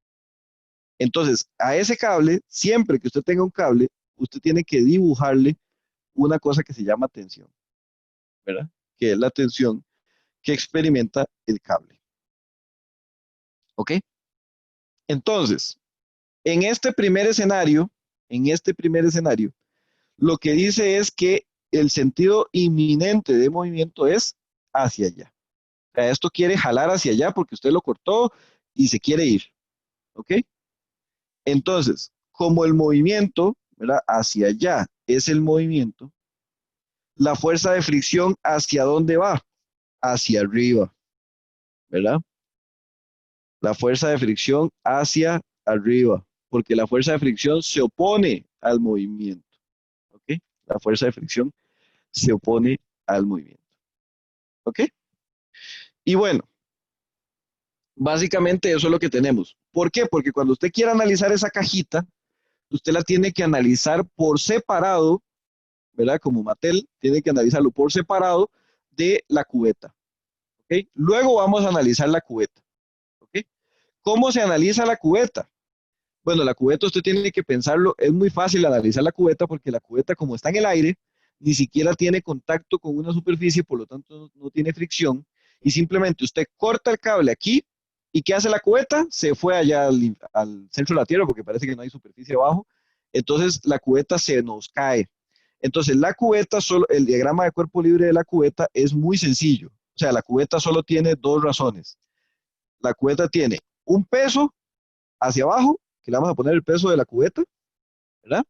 Entonces, a ese cable, siempre que usted tenga un cable, usted tiene que dibujarle una cosa que se llama tensión, ¿verdad? Que es la tensión que experimenta el cable, ¿ok? Entonces, en este primer escenario, lo que dice es que el sentido inminente de movimiento es hacia allá. O sea, esto quiere jalar hacia allá porque usted lo cortó y se quiere ir, ¿ok? Entonces, como el movimiento, ¿verdad? Hacia allá es el movimiento, la fuerza de fricción ¿hacia dónde va? Hacia arriba, ¿verdad? La fuerza de fricción hacia arriba, porque la fuerza de fricción se opone al movimiento, ¿ok? La fuerza de fricción se opone al movimiento, ¿ok? Y bueno, básicamente eso es lo que tenemos. ¿Por qué? Porque cuando usted quiera analizar esa cajita, usted la tiene que analizar por separado, ¿verdad? Como Mattel, tiene que analizarlo por separado de la cubeta, ¿ok? Luego vamos a analizar la cubeta, ¿ok? ¿Cómo se analiza la cubeta? Bueno, la cubeta usted tiene que pensarlo, es muy fácil analizar la cubeta porque la cubeta como está en el aire, ni siquiera tiene contacto con una superficie, por lo tanto no tiene fricción, y simplemente usted corta el cable aquí, ¿y qué hace la cubeta? Se fue allá al centro de la Tierra porque parece que no hay superficie abajo, entonces la cubeta se nos cae. Entonces la cubeta, el diagrama de cuerpo libre de la cubeta es muy sencillo, o sea, la cubeta solo tiene dos razones. La cubeta tiene un peso hacia abajo, que le vamos a poner el peso de la cubeta, ¿verdad?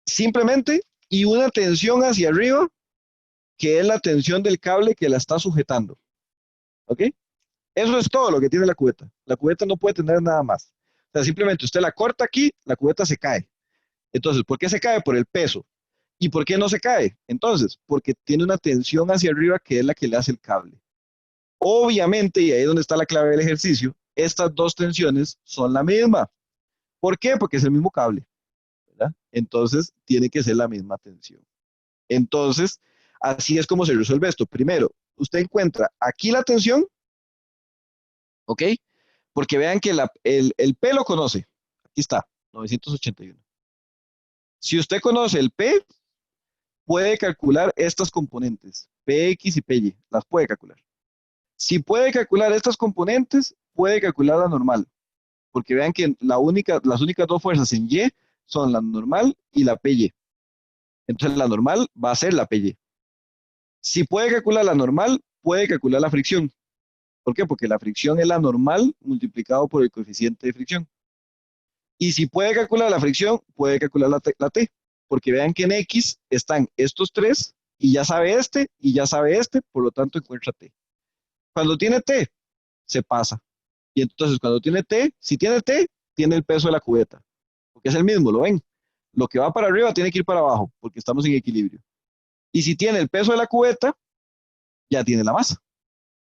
Simplemente, y una tensión hacia arriba, que es la tensión del cable que la está sujetando. ¿Ok? Eso es todo lo que tiene la cubeta. La cubeta no puede tener nada más. O sea, simplemente usted la corta aquí, la cubeta se cae. Entonces, ¿por qué se cae? Por el peso. ¿Y por qué no se cae? Entonces, porque tiene una tensión hacia arriba que es la que le hace el cable. Obviamente, y ahí es donde está la clave del ejercicio, estas dos tensiones son la misma. ¿Por qué? Porque es el mismo cable, ¿verdad? Entonces, tiene que ser la misma tensión. Entonces, así es como se resuelve esto. Primero, usted encuentra aquí la tensión, ¿ok? Porque vean que el P lo conoce. Aquí está, 981. Si usted conoce el P, puede calcular estas componentes, PX y PY, las puede calcular. Si puede calcular estas componentes, puede calcular la normal, porque vean que las únicas dos fuerzas en Y son la normal y la PY. Entonces la normal va a ser la PY. Si puede calcular la normal, puede calcular la fricción. ¿Por qué? Porque la fricción es la normal multiplicado por el coeficiente de fricción. Y si puede calcular la fricción, puede calcular la T. Porque vean que en X están estos tres, y ya sabe este, y ya sabe este, por lo tanto encuentra T. Cuando tiene T, se pasa. Y entonces cuando tiene T, si tiene T, tiene el peso de la cubeta. Porque es el mismo, ¿lo ven? Lo que va para arriba tiene que ir para abajo, porque estamos en equilibrio. Y si tiene el peso de la cubeta, ya tiene la masa,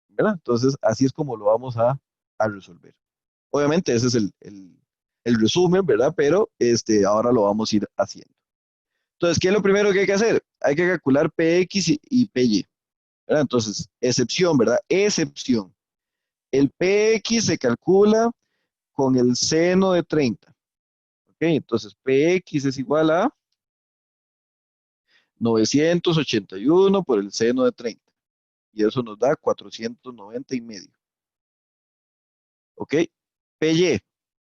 ¿verdad? Entonces, así es como lo vamos a resolver. Obviamente, ese es el resumen, ¿verdad? Pero ahora lo vamos a ir haciendo. Entonces, ¿qué es lo primero que hay que hacer? Hay que calcular PX y PY, ¿verdad? Entonces, excepción, ¿verdad? Excepción. El PX se calcula con el seno de 30. ¿Ok? Entonces, PX es igual a 981 por el seno de 30. Y eso nos da 490 y medio. ¿Ok? PY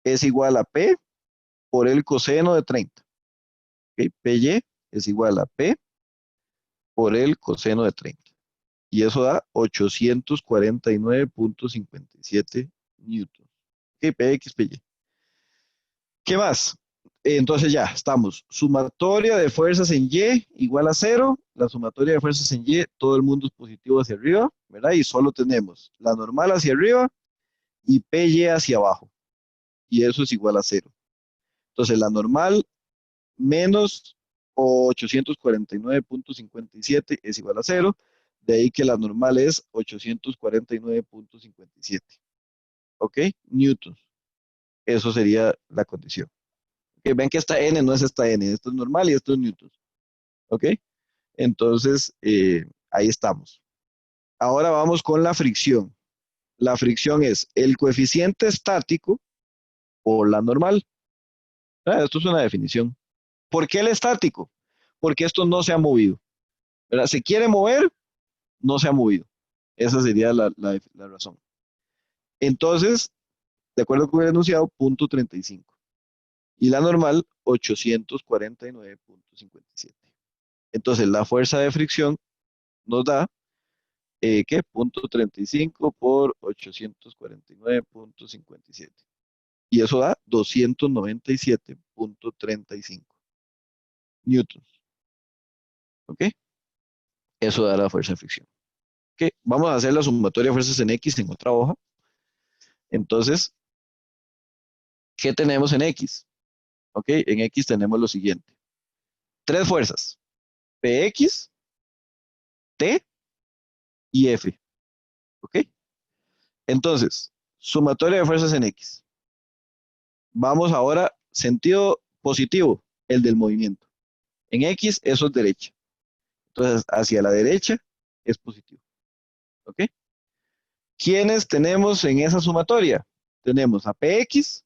es igual a P por el coseno de 30. ¿Ok? PY es igual a P por el coseno de 30. Y eso da 849.57 newtons. ¿Ok? PX, PY. ¿Qué más? Entonces ya estamos. Sumatoria de fuerzas en Y igual a 0. La sumatoria de fuerzas en Y, todo el mundo es positivo hacia arriba, ¿verdad? Y solo tenemos la normal hacia arriba y PY hacia abajo. Y eso es igual a 0. Entonces la normal menos 849.57 es igual a 0. De ahí que la normal es 849.57. ¿Ok? Newtons. Eso sería la condición. Que ven que esta N no es esta N, esto es normal y esto es newtons. ¿Ok? Entonces, ahí estamos. Ahora vamos con la fricción. La fricción es el coeficiente estático por la normal. Esto es una definición. ¿Por qué el estático? Porque esto no se ha movido. ¿Verdad? Se quiere mover, no se ha movido. Esa sería la razón. Entonces, de acuerdo con el enunciado, punto 35. Y la normal, 849.57. Entonces, la fuerza de fricción nos da, ¿qué? Punto 35 por 849.57. Y eso da 297.35 newtons. ¿Ok? Eso da la fuerza de fricción. ¿Ok? Vamos a hacer la sumatoria de fuerzas en X en otra hoja. Entonces, ¿qué tenemos en X? ¿Ok? En X tenemos lo siguiente. Tres fuerzas. PX, T y F. ¿Ok? Entonces, sumatoria de fuerzas en X. Vamos ahora, sentido positivo, el del movimiento. En X, eso es derecha. Entonces, hacia la derecha es positivo. ¿Ok? ¿Quiénes tenemos en esa sumatoria? Tenemos a PX,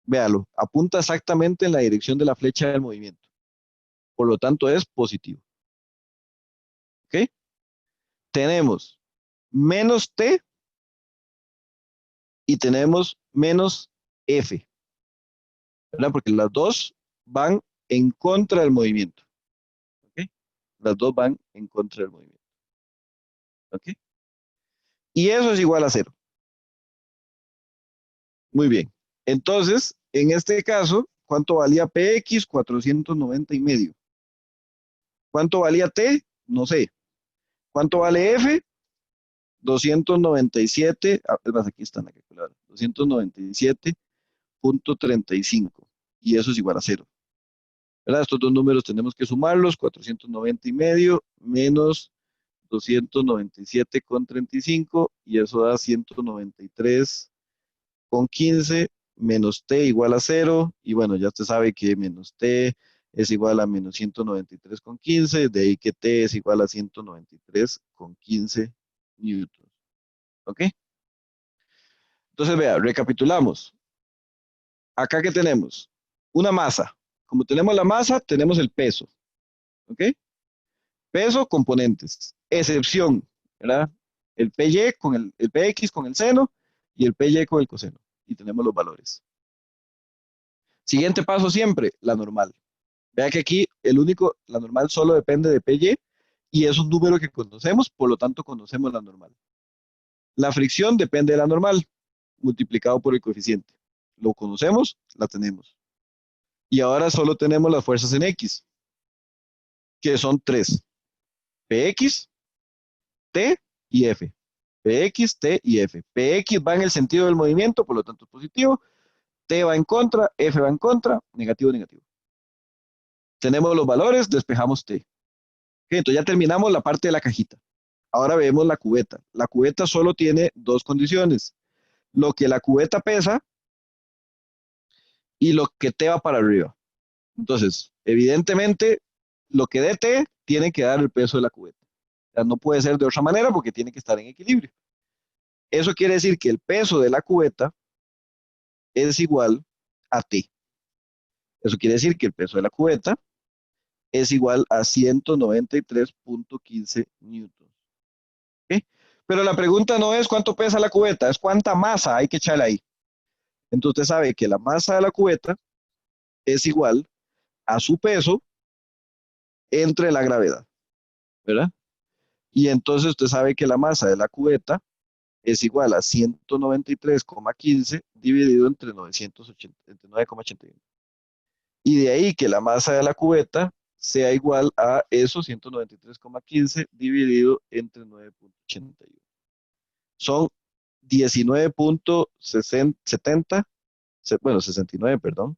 véalo, apunta exactamente en la dirección de la flecha del movimiento. Por lo tanto, es positivo. ¿Ok? Tenemos menos T y tenemos menos F, ¿verdad? Porque las dos van en contra del movimiento. ¿Ok? Las dos van en contra del movimiento. ¿Ok? Y eso es igual a 0. Muy bien. Entonces, en este caso, ¿cuánto valía PX? 490 y medio. ¿Cuánto valía T? No sé. ¿Cuánto vale F? 297. Es más, aquí está en la calculadora. 297.35. Y eso es igual a 0. ¿Verdad? Estos dos números tenemos que sumarlos. 490 y medio menos 297,35. Y eso da 193,15 menos T igual a 0. Y bueno, ya usted sabe que menos T es igual a menos 193,15. De ahí que T es igual a 193,15 newtons. ¿Ok? Entonces, vea, recapitulamos. Acá que tenemos una masa. Como tenemos la masa, tenemos el peso. ¿Ok? Peso, componentes. Excepción, ¿verdad? El PY con el PX con el seno y el PY con el coseno. Y tenemos los valores. Siguiente paso siempre, la normal. Vea que aquí la normal solo depende de PY y es un número que conocemos, por lo tanto conocemos la normal. La fricción depende de la normal, multiplicado por el coeficiente. Lo conocemos, la tenemos. Y ahora solo tenemos las fuerzas en X, que son 3. PX, T y F. PX, T y F. PX va en el sentido del movimiento, por lo tanto es positivo. T va en contra, F va en contra, negativo, negativo. Tenemos los valores, despejamos T. Ok, entonces ya terminamos la parte de la cajita. Ahora vemos la cubeta. La cubeta solo tiene dos condiciones. Lo que la cubeta pesa y lo que T va para arriba. Entonces, evidentemente, lo que dé T tiene que dar el peso de la cubeta. O sea, no puede ser de otra manera porque tiene que estar en equilibrio. Eso quiere decir que el peso de la cubeta es igual a T. Eso quiere decir que el peso de la cubeta es igual a 193,15 newtons. ¿Ok? Pero la pregunta no es cuánto pesa la cubeta, es cuánta masa hay que echarle ahí. Entonces usted sabe que la masa de la cubeta es igual a su peso entre la gravedad, ¿verdad? Y entonces usted sabe que la masa de la cubeta es igual a 193,15 dividido entre 9,81. Y de ahí que la masa de la cubeta sea igual a eso, 193,15 dividido entre 9,81. Son 19,70, bueno, 69, perdón,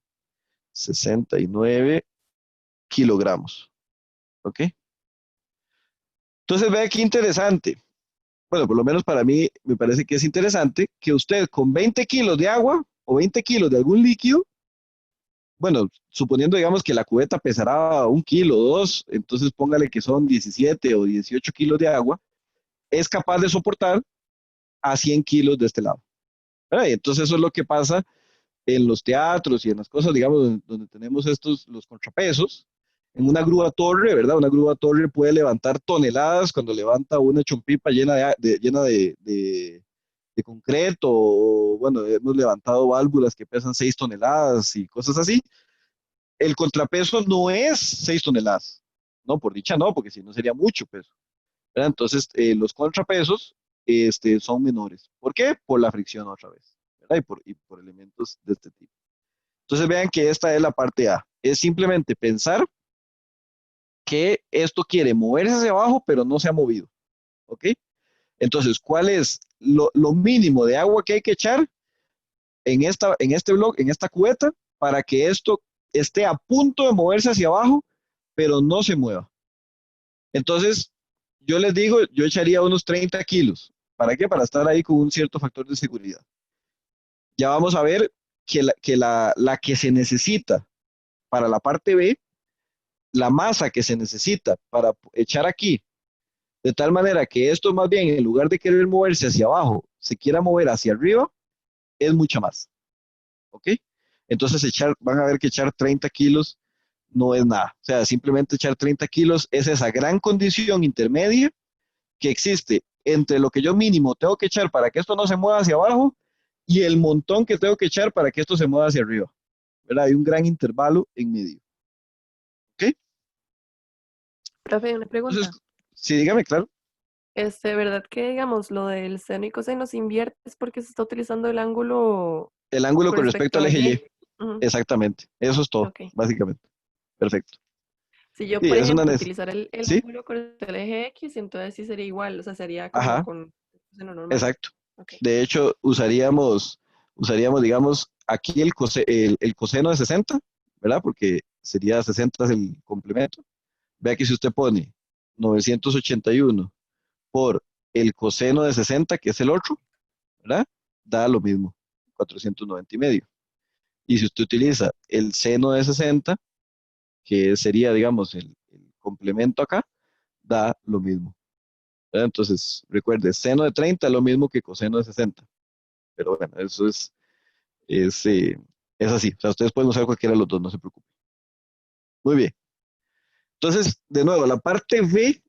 69 kilogramos. ¿Ok? Entonces vea qué interesante. Bueno, por lo menos para mí me parece que es interesante que usted con 20 kilos de agua o 20 kilos de algún líquido, bueno, suponiendo digamos que la cubeta pesará 1 kilo o 2, entonces póngale que son 17 o 18 kilos de agua, es capaz de soportar a 100 kilos de este lado. ¿Verdad? Y entonces eso es lo que pasa en los teatros y en las cosas, digamos, donde tenemos los contrapesos. En una grúa torre, ¿verdad? Una grúa torre puede levantar toneladas cuando levanta una chompipa llena de concreto, o bueno, hemos levantado válvulas que pesan 6 toneladas y cosas así. El contrapeso no es 6 toneladas, no, por dicha no, porque si no sería mucho peso, ¿verdad? Entonces, los contrapesos son menores. ¿Por qué? Por la fricción otra vez, ¿verdad? Y por elementos de este tipo. Entonces, vean que esta es la parte A. Es simplemente pensar que esto quiere moverse hacia abajo, pero no se ha movido, ¿ok? Entonces, ¿cuál es lo mínimo de agua que hay que echar en este bloque, en esta cubeta, para que esto esté a punto de moverse hacia abajo, pero no se mueva? Entonces, yo les digo, yo echaría unos 30 kilos. ¿Para qué? Para estar ahí con un cierto factor de seguridad. Ya vamos a ver que la que se necesita para la parte B, la masa que se necesita para echar aquí, de tal manera que esto más bien, en lugar de querer moverse hacia abajo, se quiera mover hacia arriba, es mucha más. ¿Ok? Entonces van a ver que echar 30 kilos no es nada. O sea, simplemente echar 30 kilos es esa gran condición intermedia que existe entre lo que yo mínimo tengo que echar para que esto no se mueva hacia abajo y el montón que tengo que echar para que esto se mueva hacia arriba. ¿Verdad? Hay un gran intervalo en medio. ¿Ok? Profe, una pregunta. Entonces, sí, dígame, claro. ¿Verdad que, digamos, lo del seno y coseno se invierte es porque se está utilizando el ángulo El ángulo con con respecto respecto al a eje Y? Y. Ujú, Exactamente. Eso es todo, ok. básicamente. Perfecto. Si yo, Sí, por es una ejemplo, necesidad. utilizar el Sí, ángulo con respecto al eje X, entonces sí sería igual, o sea, sería como ajá, con seno normal. exacto. Ok. De hecho, usaríamos, digamos, aquí el coseno de 60, ¿verdad? Porque sería 60 es el complemento. Vea que si usted pone 981 por el coseno de 60, que es el otro, ¿verdad? Da lo mismo, 490 y medio. Y si usted utiliza el seno de 60, que sería, digamos, el complemento acá, da lo mismo. ¿Verdad? Entonces, recuerde, seno de 30 es lo mismo que coseno de 60. Pero bueno, eso es, eh, es así. O sea, ustedes pueden usar cualquiera de los dos, no se preocupen. Muy bien. Entonces, de nuevo, la parte B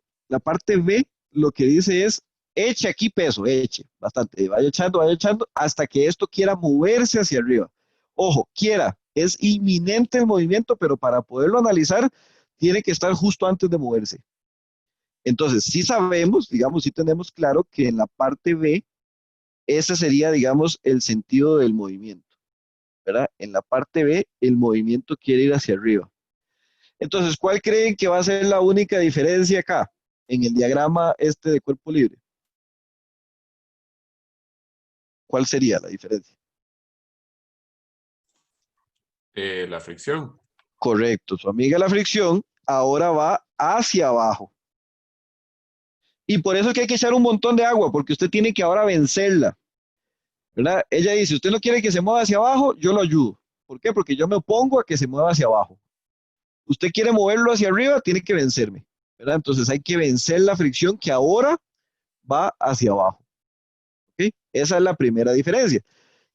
lo que dice es, eche aquí peso, eche bastante, vaya echando hasta que esto quiera moverse hacia arriba. Ojo, quiera, es inminente el movimiento, pero para poderlo analizar, tiene que estar justo antes de moverse. Entonces, sí sabemos, digamos, sí tenemos claro que en la parte B, ese sería, digamos, el sentido del movimiento, ¿verdad? En la parte B, el movimiento quiere ir hacia arriba. Entonces, ¿cuál creen que va a ser la única diferencia acá en el diagrama este de cuerpo libre? ¿Cuál sería la diferencia? La fricción. Correcto, su amiga la fricción ahora va hacia abajo. Y por eso es que hay que echar un montón de agua, porque usted tiene que ahora vencerla, ¿verdad? Ella dice, usted no quiere que se mueva hacia abajo, yo lo ayudo. ¿Por qué? Porque yo me opongo a que se mueva hacia abajo. Usted quiere moverlo hacia arriba, tiene que vencerme, ¿verdad? Entonces hay que vencer la fricción que ahora va hacia abajo. ¿Ok? Esa es la primera diferencia.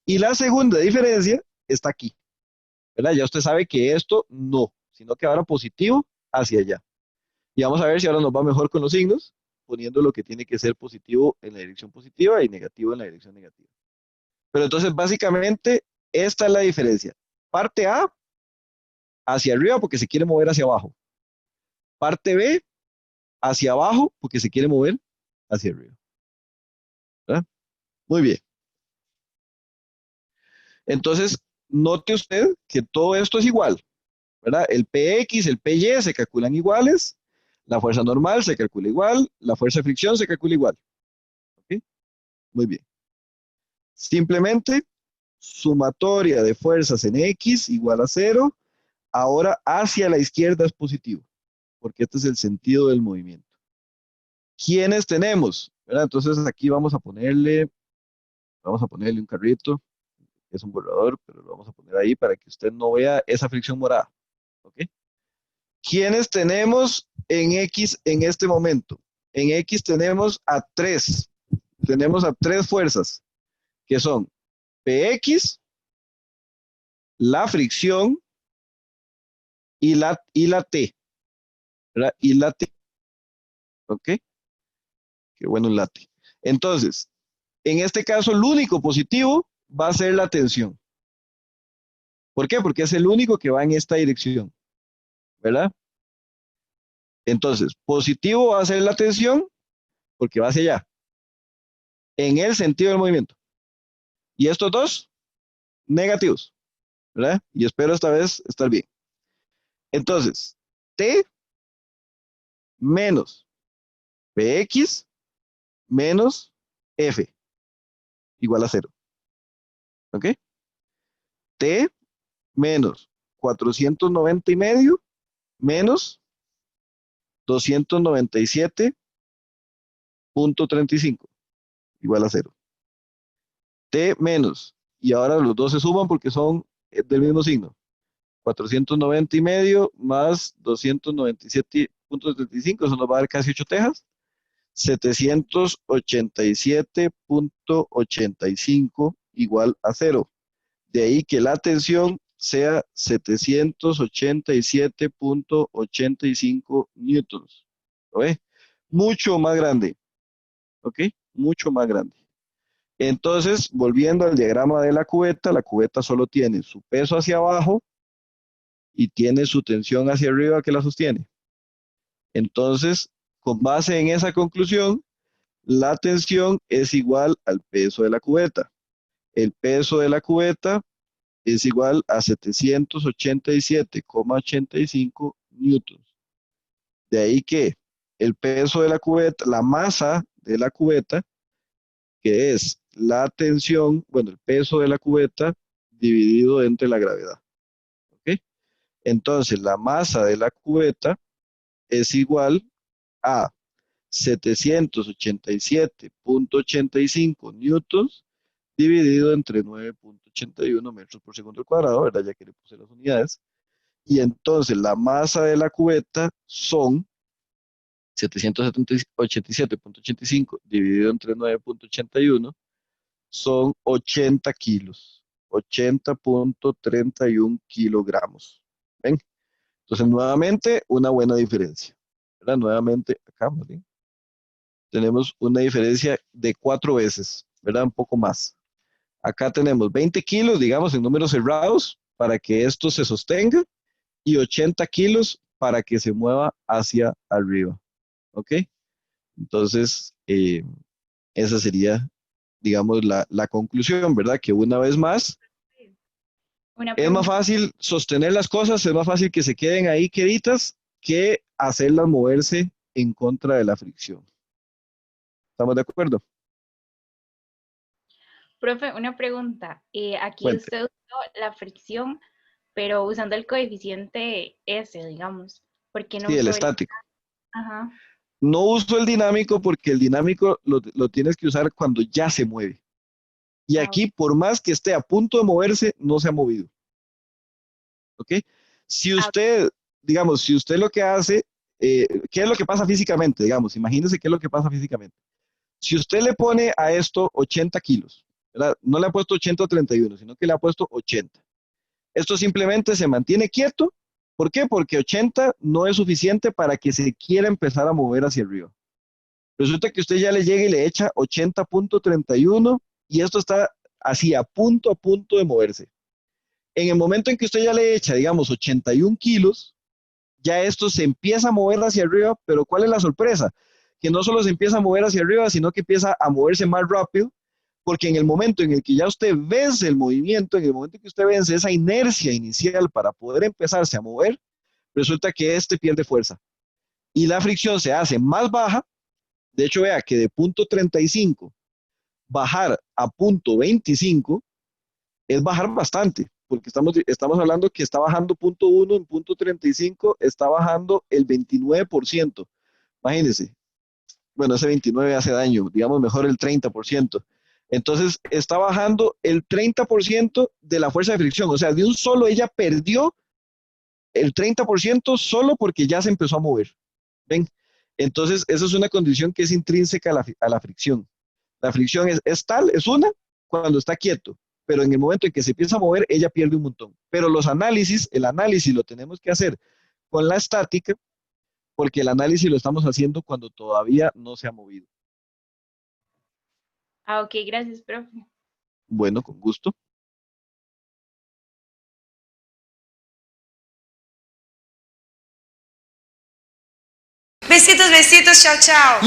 Y la segunda diferencia está aquí, ¿verdad? Ya usted sabe que esto no, sino que ahora positivo hacia allá. Y vamos a ver si ahora nos va mejor con los signos, poniendo lo que tiene que ser positivo en la dirección positiva y negativo en la dirección negativa. Pero entonces, básicamente, esta es la diferencia. Parte A, hacia arriba porque se quiere mover hacia abajo. Parte B, hacia abajo porque se quiere mover hacia arriba. ¿Verdad? Muy bien. Entonces, note usted que todo esto es igual, ¿verdad? El PX, el PY se calculan iguales, la fuerza normal se calcula igual, la fuerza de fricción se calcula igual. ¿Ok? Muy bien. Simplemente, sumatoria de fuerzas en X igual a 0. Ahora hacia la izquierda es positivo, porque este es el sentido del movimiento. ¿Quiénes tenemos? ¿Verdad? Entonces aquí vamos a ponerle un carrito, es un borrador, pero lo vamos a poner ahí para que usted no vea esa fricción morada. ¿Ok? ¿Quiénes tenemos en X en este momento? En X tenemos a tres fuerzas, que son PX, la fricción y la T, ¿verdad? Y la T, ¿ok? Qué bueno el late. Entonces, en este caso, el único positivo va a ser la tensión. ¿Por qué? Porque es el único que va en esta dirección, ¿verdad? Entonces, positivo va a ser la tensión porque va hacia allá, en el sentido del movimiento. Y estos dos, negativos, ¿verdad? Y espero esta vez estar bien. Entonces, T menos Px menos F igual a 0. ¿Ok? T menos 490 y medio menos 297.35 igual a 0. T menos, y ahora los dos se suman porque son del mismo signo. 490 y medio más 297.35, eso nos va a dar casi 8 tejas. 787.85 igual a 0. De ahí que la tensión sea 787.85 newtons. ¿Lo ve? Mucho más grande, ¿ok? Mucho más grande. Entonces, volviendo al diagrama de la cubeta solo tiene su peso hacia abajo y tiene su tensión hacia arriba que la sostiene. Entonces, con base en esa conclusión, la tensión es igual al peso de la cubeta. El peso de la cubeta es igual a 787,85 newtons. De ahí que el peso de la cubeta, la masa de la cubeta, que es la tensión, bueno, el peso de la cubeta dividido entre la gravedad. ¿Ok? Entonces, la masa de la cubeta es igual a 787,85 newtons dividido entre 9,81 metros por segundo al cuadrado, ¿verdad? Ya que le puse las unidades. Y entonces la masa de la cubeta son 787,85 dividido entre 9,81 son 80 kilos, 80,31 kilogramos. ¿Ven? Entonces, nuevamente, una buena diferencia. ¿Verdad? Nuevamente, acá, ¿sí? Tenemos una diferencia de 4 veces, ¿verdad? Un poco más. Acá tenemos 20 kilos, digamos, en números cerrados, para que esto se sostenga, y 80 kilos para que se mueva hacia arriba. ¿Ok? Entonces, esa sería, digamos, la conclusión, ¿verdad? Que una vez más, Una es más pregunta. fácil sostener las cosas, es más fácil que se queden ahí queditas que hacerlas moverse en contra de la fricción. ¿Estamos de acuerdo? Profe, una pregunta. Aquí Cuente. usted usó la fricción, pero usando el coeficiente S, digamos. ¿Por qué no Sí, el usó el... estático. Ajá. No uso el dinámico porque el dinámico lo tienes que usar cuando ya se mueve. Y Ah, aquí, por más que esté a punto de moverse, no se ha movido. ¿Ok? Si ah, usted, digamos, si usted lo que hace, ¿qué es lo que pasa físicamente? Digamos, imagínese qué es lo que pasa físicamente. Si usted le pone a esto 80 kilos, ¿verdad? No le ha puesto 80 o 31, sino que le ha puesto 80. Esto simplemente se mantiene quieto. ¿Por qué? Porque 80 no es suficiente para que se quiera empezar a mover hacia arriba. Resulta que usted ya le llega y le echa 80,31 y esto está así a punto de moverse. En el momento en que usted ya le echa, digamos, 81 kilos, ya esto se empieza a mover hacia arriba, pero ¿cuál es la sorpresa? Que no solo se empieza a mover hacia arriba, sino que empieza a moverse más rápido, porque en el momento en el que ya usted vence el movimiento, en el momento en que usted vence esa inercia inicial para poder empezarse a mover, resulta que este pierde fuerza. Y la fricción se hace más baja. De hecho, vea que de punto 35 bajar a punto 25 es bajar bastante, porque estamos hablando que está bajando punto 1 en punto 35, está bajando el 29%. Imagínense, bueno, ese 29 hace daño, digamos mejor el 30%. Entonces, está bajando el 30% de la fuerza de fricción, o sea, de un solo ella perdió el 30% solo porque ya se empezó a mover. ¿Ven? Entonces, esa es una condición que es intrínseca a la fricción. La fricción es tal, es una, cuando está quieto, pero en el momento en que se empieza a mover, ella pierde un montón. Pero el análisis lo tenemos que hacer con la estática, porque el análisis lo estamos haciendo cuando todavía no se ha movido. ok, gracias, profe. Bueno, con gusto. Besitos, besitos, chao, chao.